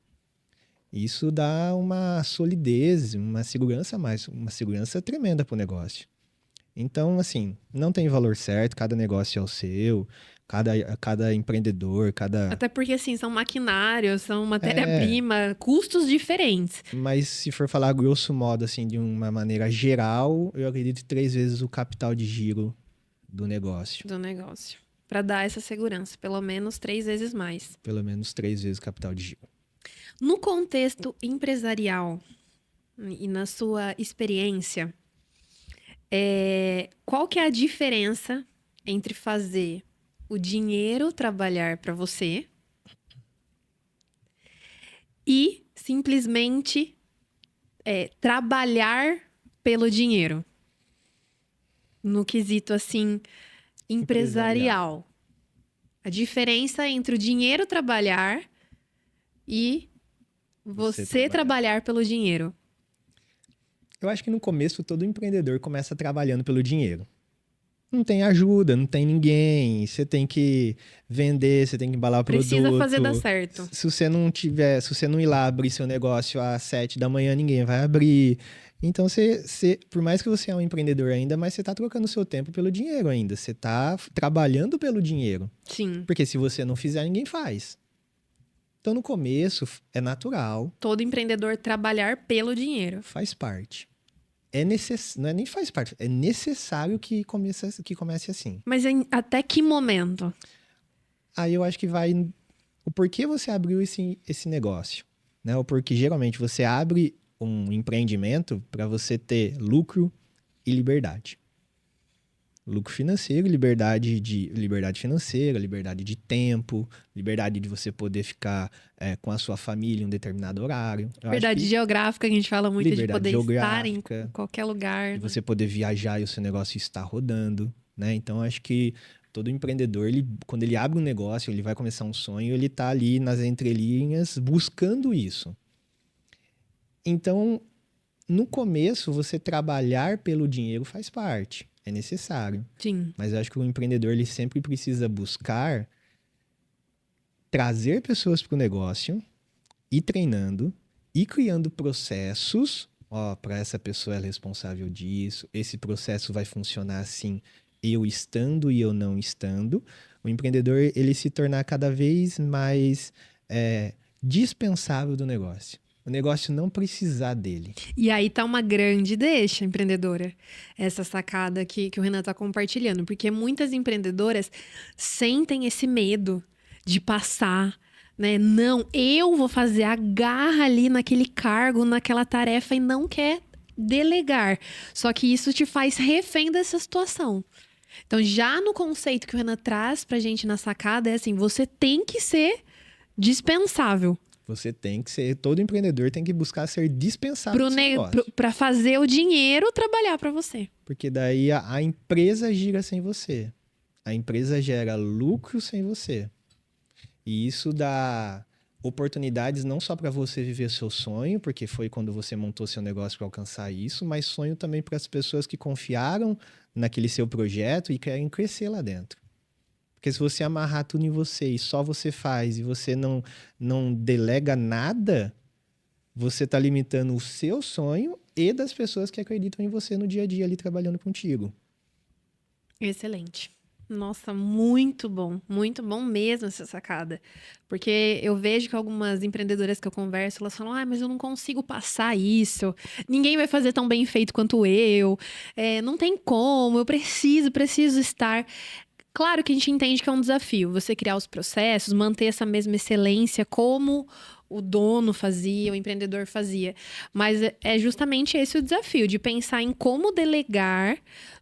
Isso dá uma solidez, uma segurança a mais, uma segurança tremenda para o negócio. Então, assim, não tem valor certo, cada negócio é o seu, cada empreendedor, Até porque, assim, são maquinários, são matéria-prima, custos diferentes. Mas se for falar grosso modo, assim, de uma maneira geral, eu acredito 3 vezes o capital de giro do negócio. Para dar essa segurança, pelo menos 3 vezes mais. Pelo menos 3 vezes o capital de giro. No contexto empresarial e na sua experiência, qual que é a diferença entre fazer o dinheiro trabalhar para você e simplesmente trabalhar pelo dinheiro? No quesito, assim, empresarial. A diferença entre o dinheiro trabalhar e você trabalhar pelo dinheiro. Eu acho que no começo todo empreendedor começa trabalhando pelo dinheiro. Não tem ajuda, não tem ninguém, você tem que vender, você tem que embalar o produto. Precisa fazer dar certo. Se você não ir lá abrir seu negócio às 7 da manhã, ninguém vai abrir. Então, por mais que você é um empreendedor ainda, mas você está trocando seu tempo pelo dinheiro ainda. Você está trabalhando pelo dinheiro. Sim. Porque se você não fizer, ninguém faz. Então, no começo, é natural. Todo empreendedor trabalhar pelo dinheiro. Faz parte. Não é nem faz parte, é necessário que comece assim. Mas até que momento? Aí eu acho que vai o porquê você abriu esse negócio, né? O porquê geralmente você abre um empreendimento para você ter lucro e liberdade. Lucro financeiro, liberdade financeira, liberdade de tempo, liberdade de você poder ficar com a sua família em um determinado horário. Eu acho Liberdade que geográfica, que a gente fala muito de liberdade poder estar em geográfica, qualquer lugar, de né? você poder viajar e o seu negócio estar rodando, né? Então, acho que todo empreendedor, quando ele abre um negócio, ele vai começar um sonho, ele está ali nas entrelinhas buscando isso. Então, no começo, você trabalhar pelo dinheiro faz parte, é necessário. Sim. Mas eu acho que o empreendedor ele sempre precisa buscar trazer pessoas para o negócio, ir treinando, ir criando processos. Ó, para essa pessoa ela é responsável disso, esse processo vai funcionar assim, eu estando e eu não estando. O empreendedor ele se tornar cada vez mais dispensável do negócio. O negócio não precisar dele. E aí tá uma grande deixa empreendedora, essa sacada que o Renan tá compartilhando, porque muitas empreendedoras sentem esse medo de passar, né? Não, eu vou fazer, agarra ali naquele cargo, naquela tarefa e não quer delegar. Só que isso te faz refém dessa situação. Então, já no conceito que o Renan traz pra gente na sacada, é assim, você tem que ser dispensável. Você tem que ser, todo empreendedor tem que buscar ser dispensável do seu negócio. Para fazer o dinheiro trabalhar para você. Porque daí a empresa gira sem você. A empresa gera lucro sem você. E isso dá oportunidades não só para você viver seu sonho, porque foi quando você montou seu negócio para alcançar isso, mas sonho também para as pessoas que confiaram naquele seu projeto e querem crescer lá dentro. Porque se você amarrar tudo em você e só você faz e você não delega nada, você está limitando o seu sonho e das pessoas que acreditam em você no dia a dia ali trabalhando contigo. Excelente. Nossa, muito bom mesmo essa sacada. Porque eu vejo que algumas empreendedoras que eu converso, elas falam, mas eu não consigo passar isso, ninguém vai fazer tão bem feito quanto eu, não tem como, eu preciso estar. Claro que a gente entende que é um desafio, você criar os processos, manter essa mesma excelência como o dono fazia, o empreendedor fazia. Mas é justamente esse o desafio, de pensar em como delegar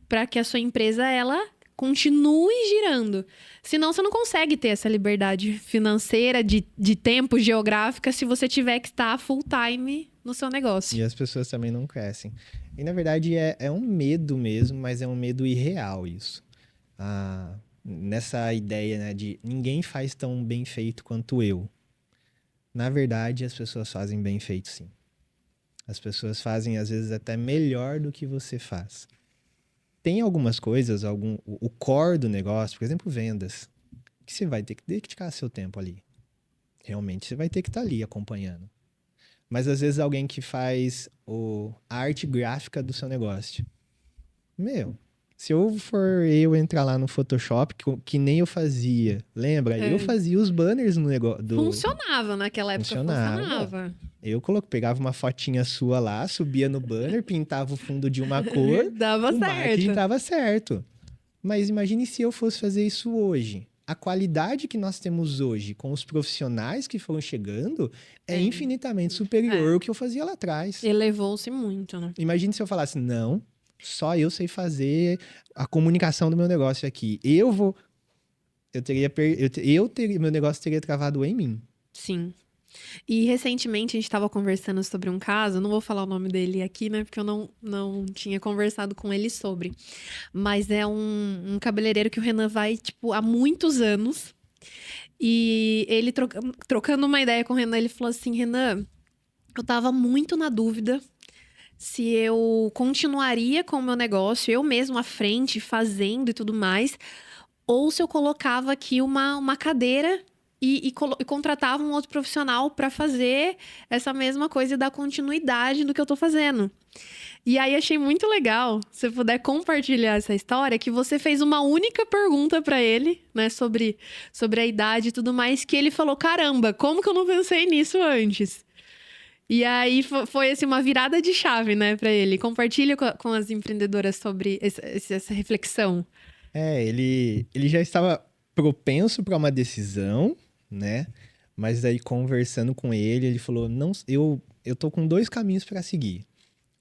para que a sua empresa, ela continue girando. Senão você não consegue ter essa liberdade financeira, de tempo, geográfica, se você tiver que estar full time no seu negócio. E as pessoas também não crescem. E na verdade é um medo mesmo, mas é um medo irreal isso. Nessa ideia, né, de ninguém faz tão bem feito quanto eu. Na verdade, as pessoas fazem bem feito, sim. As pessoas fazem, às vezes, até melhor do que você faz. Tem algumas coisas, o core do negócio, por exemplo, vendas, que você vai ter que dedicar seu tempo ali. Realmente, você vai ter que estar ali acompanhando. Mas, às vezes, alguém que faz a arte gráfica do seu negócio. Se eu entrar lá no Photoshop, que nem eu fazia, lembra? Eu fazia os banners no negócio. Funcionava naquela época, funcionava. Eu pegava uma fotinha sua lá, subia no banner, pintava o fundo de uma cor. Dava o marketing certo. dava certo. Mas imagine se eu fosse fazer isso hoje. A qualidade que nós temos hoje com os profissionais que foram chegando é infinitamente superior ao que eu fazia lá atrás. Elevou-se muito, né? Imagine se eu falasse, não, só eu sei fazer a comunicação do meu negócio aqui. Meu negócio teria travado em mim. Sim. E recentemente a gente estava conversando sobre um caso, não vou falar o nome dele aqui, né? Porque eu não tinha conversado com ele sobre. Mas é um cabeleireiro que o Renan vai, tipo, há muitos anos. E ele trocando uma ideia com o Renan, ele falou assim: Renan, eu tava muito na dúvida se eu continuaria com o meu negócio, eu mesmo à frente, fazendo e tudo mais, ou se eu colocava aqui uma cadeira e contratava um outro profissional para fazer essa mesma coisa e dar continuidade do que eu tô fazendo. E aí achei muito legal, se você puder compartilhar essa história, que você fez uma única pergunta para ele, né, sobre a idade e tudo mais, que ele falou, caramba, como que eu não pensei nisso antes? E aí foi assim, uma virada de chave, né, para ele. Compartilha com as empreendedoras sobre essa reflexão. Ele já estava propenso para uma decisão, né? Mas daí conversando com ele falou, não, eu eu tô com dois caminhos para seguir.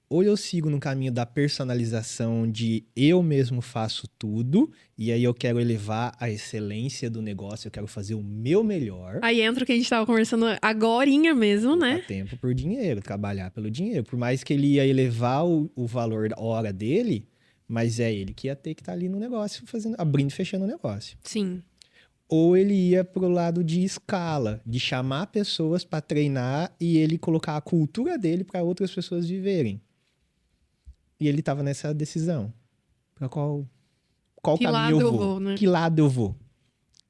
Ou eu sigo no caminho da personalização de eu mesmo faço tudo, e aí eu quero elevar a excelência do negócio, eu quero fazer o meu melhor. Aí entra o que a gente tava conversando agorinha mesmo, né? Tempo por dinheiro, trabalhar pelo dinheiro. Por mais que ele ia elevar o valor da hora dele, mas é ele que ia ter que estar ali no negócio, fazendo, abrindo e fechando o negócio. Sim. Ou ele ia pro lado de escala, de chamar pessoas para treinar e ele colocar a cultura dele para outras pessoas viverem. E ele tava nessa decisão. Para qual Que caminho lado eu eu vou? vou, né? Que lado eu vou?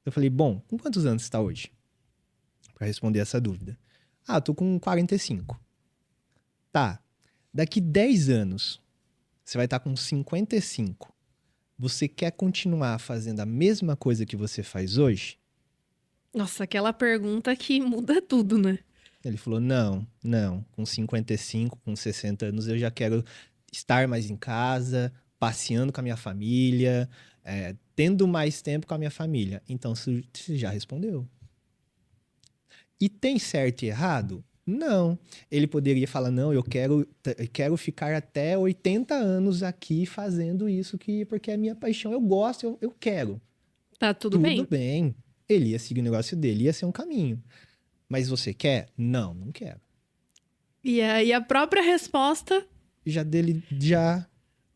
Eu falei, bom, com quantos anos você está hoje? Para responder essa dúvida. Ah, eu tô com 45. Tá. Daqui 10 anos, você vai estar com 55. Você quer continuar fazendo a mesma coisa que você faz hoje? Nossa, aquela pergunta que muda tudo, né? Ele falou, não. Com 55, com 60 anos, eu já quero estar mais em casa, passeando com a minha família, tendo mais tempo com a minha família. Então, você já respondeu. E tem certo e errado? Não. Ele poderia falar, não, eu quero ficar até 80 anos aqui fazendo isso, porque é minha paixão, eu gosto, eu quero. Tá tudo Tudo bem. bem. Ele ia seguir o negócio dele, ia ser um caminho. Mas você quer? Não quero. E aí a própria resposta, Já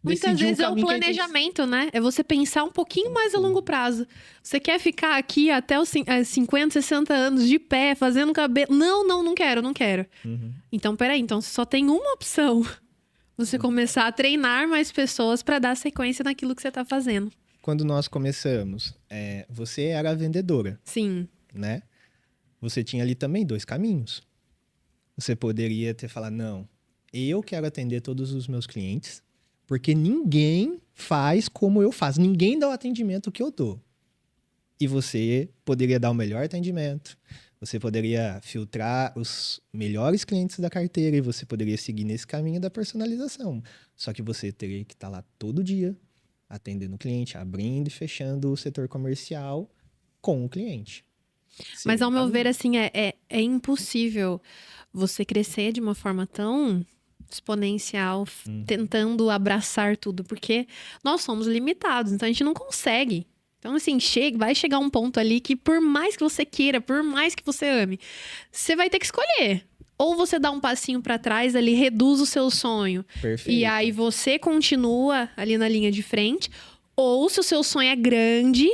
muitas decidiu o vezes é o caminho que ele tem. planejamento, né? É você pensar um pouquinho mais a longo prazo. Você quer ficar aqui até os 50, 60 anos de pé, fazendo cabelo. Não quero, não quero. Uhum. Então, peraí, então só tem uma opção. Você começar a treinar mais pessoas pra dar sequência naquilo que você tá fazendo. Quando nós começamos, você era a vendedora, Sim. né? Você tinha ali também dois caminhos. Você poderia ter falado, não, eu quero atender todos os meus clientes, porque ninguém faz como eu faço, ninguém dá o atendimento que eu dou. E você poderia dar o melhor atendimento, você poderia filtrar os melhores clientes da carteira e você poderia seguir nesse caminho da personalização. Só que você teria que estar lá todo dia, atendendo o cliente, abrindo e fechando o setor comercial com o cliente. Mas, Seria ao um meu ver, caminho. assim, é impossível você crescer de uma forma tão exponencial, tentando abraçar tudo, porque nós somos limitados, então a gente não consegue. Então, assim, vai chegar um ponto ali que, por mais que você queira, por mais que você ame, você vai ter que escolher. Ou você dá um passinho pra trás ali, reduz o seu sonho, e Perfeito. aí você continua ali na linha de frente, ou se o seu sonho é grande,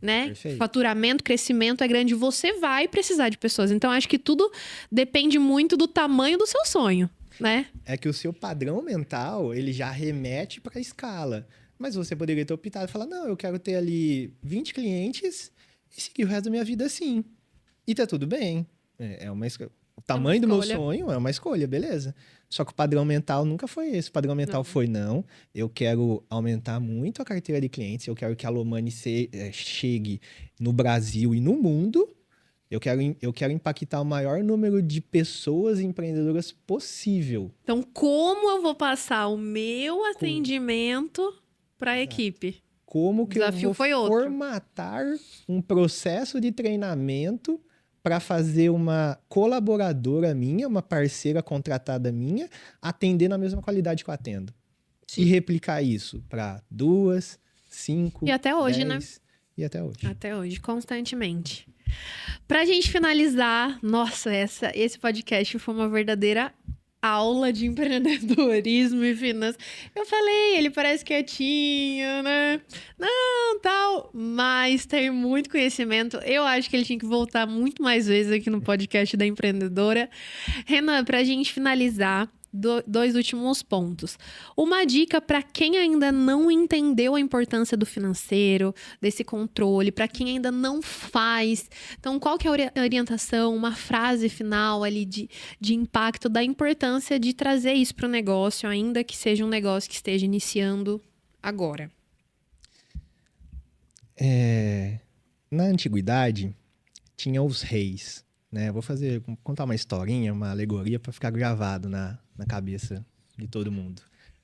né? Perfeito. Faturamento, crescimento é grande, você vai precisar de pessoas. Então, acho que tudo depende muito do tamanho do seu sonho, né? É que o seu padrão mental, ele já remete para a escala. Mas você poderia ter optado e falar, não, eu quero ter ali 20 clientes e seguir o resto da minha vida assim. E tá tudo bem. O tamanho do meu escolha. sonho é uma escolha, beleza. Só que o padrão mental nunca foi esse. O padrão mental Não. foi, não, eu quero aumentar muito a carteira de clientes, eu quero que a Lomani chegue no Brasil e no mundo. Eu quero impactar o maior número de pessoas empreendedoras possível. Então, como eu vou passar o meu atendimento para a equipe? Como O que eu desafio vou foi outro. formatar um processo de treinamento para fazer uma colaboradora minha, uma parceira contratada minha, atender na mesma qualidade que eu atendo? Sim. E replicar isso para 2, 5, E até hoje, 10, né? E até hoje. Até hoje, constantemente. Pra gente finalizar, nossa, esse podcast foi uma verdadeira aula de empreendedorismo e finanças. Eu falei, ele parece quietinho, né? Não, tal. Mas tem muito conhecimento. Eu acho que ele tinha que voltar muito mais vezes aqui no podcast da empreendedora. Renan, pra gente finalizar, dois últimos pontos. Uma dica para quem ainda não entendeu a importância do financeiro, desse controle, para quem ainda não faz. Então, qual que é a orientação, uma frase final ali de impacto da importância de trazer isso para o negócio, ainda que seja um negócio que esteja iniciando agora? Na antiguidade, tinha os reis, né? Vou contar uma historinha, uma alegoria para ficar gravado na cabeça de todo mundo.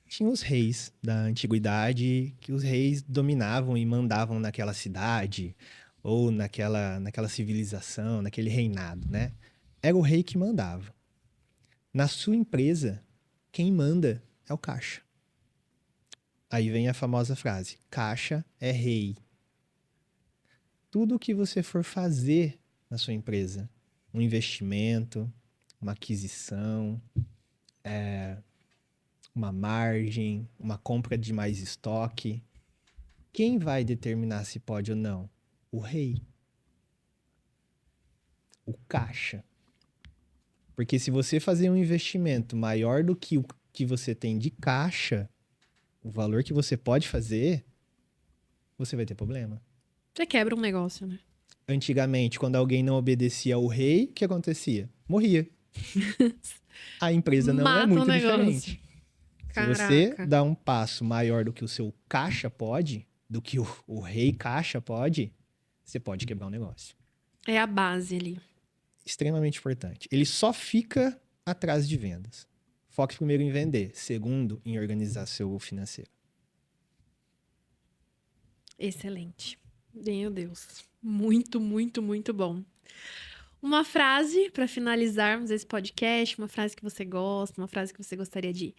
Tinha os reis da antiguidade, que os reis dominavam e mandavam naquela cidade ou naquela civilização, naquele reinado, né? Era o rei que mandava. Na sua empresa, quem manda é o caixa. Aí vem a famosa frase: caixa é rei. Tudo que você for fazer na sua empresa, um investimento, uma aquisição, uma margem, uma compra de mais estoque, quem vai determinar se pode ou não? O rei. O caixa. Porque se você fazer um investimento maior do que o que você tem de caixa, o valor que você pode fazer, você vai ter problema. Você quebra um negócio, né? Antigamente, quando alguém não obedecia ao rei, o que acontecia? Morria. A empresa não é Mata o muito negócio. diferente. Se você Caraca. dá um passo maior do que o seu caixa pode, do que o rei caixa pode, você pode quebrar um negócio. É a base ali. Extremamente importante. Ele só fica atrás de vendas. Foque primeiro em vender. Segundo, em organizar seu financeiro. Excelente. Meu Deus. Muito, muito, muito bom. Uma frase para finalizarmos esse podcast, uma frase que você gosta, uma frase que você gostaria de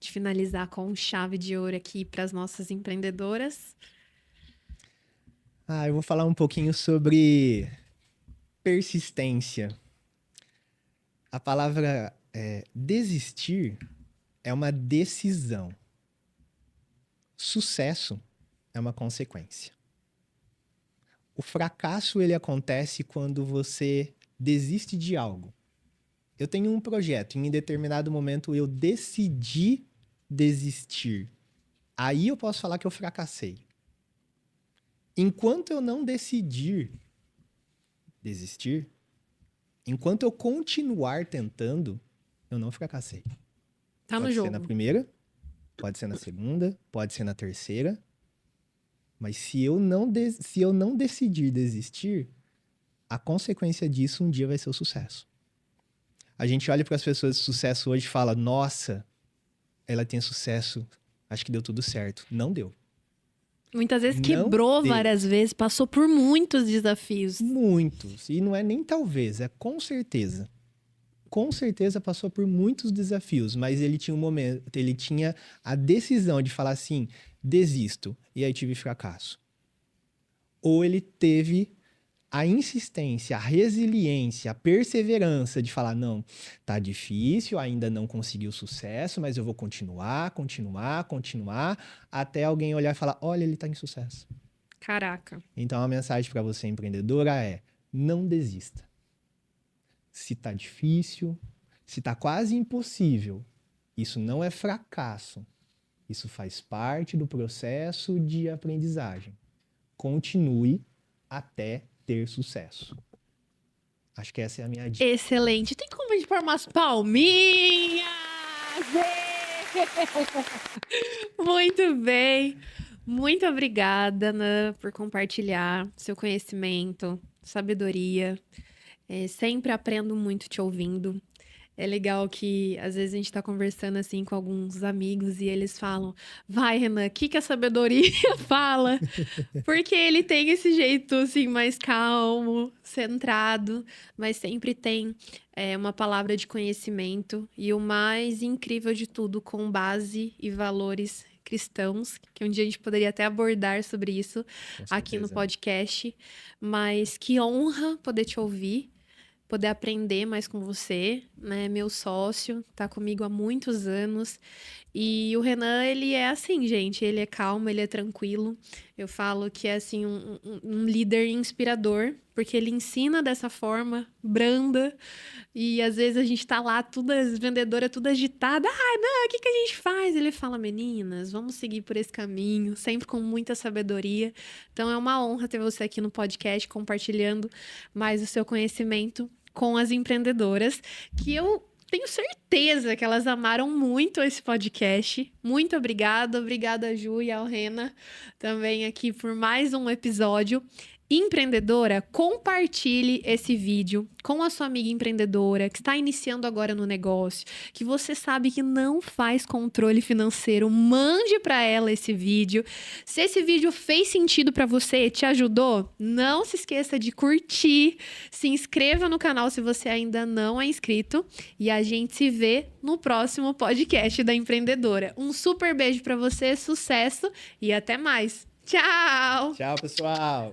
finalizar com chave de ouro aqui para as nossas empreendedoras. Eu vou falar um pouquinho sobre persistência. A palavra desistir é uma decisão. Sucesso é uma consequência. O fracasso ele acontece quando você desiste de algo. Eu tenho um projeto, e em determinado momento eu decidi desistir. Aí eu posso falar que eu fracassei. Enquanto eu não decidir desistir, enquanto eu continuar tentando, eu não fracassei. Tá no Pode ser jogo. na primeira, pode ser na segunda, pode ser na terceira. Mas se eu não decidir desistir, a consequência disso um dia vai ser o sucesso. A gente olha para as pessoas de sucesso hoje e fala: nossa, ela tem sucesso, acho que deu tudo certo. Não deu. Muitas vezes Não quebrou deu. várias vezes, passou por muitos desafios. Muitos. E não é nem talvez, é com certeza. Com certeza passou por muitos desafios, mas ele tinha um momento, ele tinha a decisão de falar assim: desisto, e aí tive fracasso. Ou ele teve a insistência, a resiliência, a perseverança de falar: não, tá difícil, ainda não consegui o sucesso, mas eu vou continuar, até alguém olhar e falar: olha, ele tá em sucesso. Caraca. Então a mensagem para você empreendedora é: não desista. Se tá difícil, se tá quase impossível, isso não é fracasso. Isso faz parte do processo de aprendizagem. Continue até ter sucesso. Acho que essa é a minha dica. Excelente. Tem como a gente pôr umas palminhas? Muito bem. Muito obrigada, Ana, por compartilhar seu conhecimento, sabedoria. Sempre aprendo muito te ouvindo. É legal que às vezes a gente tá conversando assim com alguns amigos e eles falam: vai, Renan, o que a sabedoria fala? Porque ele tem esse jeito assim mais calmo, centrado, mas sempre tem uma palavra de conhecimento e o mais incrível de tudo, com base e valores cristãos, que um dia a gente poderia até abordar sobre isso aqui no podcast. Mas que honra poder te ouvir, poder aprender mais com você, né? Meu sócio, tá comigo há muitos anos. E o Renan, ele é assim, gente, ele é calmo, ele é tranquilo. Eu falo que é, assim, um líder inspirador, porque ele ensina dessa forma, branda. E às vezes a gente tá lá, todas vendedoras, tudo agitada. Não, o que a gente faz? Ele fala: meninas, vamos seguir por esse caminho, sempre com muita sabedoria. Então é uma honra ter você aqui no podcast, compartilhando mais o seu conhecimento com as empreendedoras, que eu tenho certeza que elas amaram muito esse podcast. Muito obrigada. Obrigada, Ju e ao Rena, também aqui por mais um episódio. Empreendedora, compartilhe esse vídeo com a sua amiga empreendedora que está iniciando agora no negócio, que você sabe que não faz controle financeiro. Mande para ela esse vídeo. Se esse vídeo fez sentido para você, te ajudou, não se esqueça de curtir, se inscreva no canal se você ainda não é inscrito e a gente se vê no próximo podcast da Empreendedora. Um super beijo para você, sucesso e até mais. Tchau! Tchau, pessoal!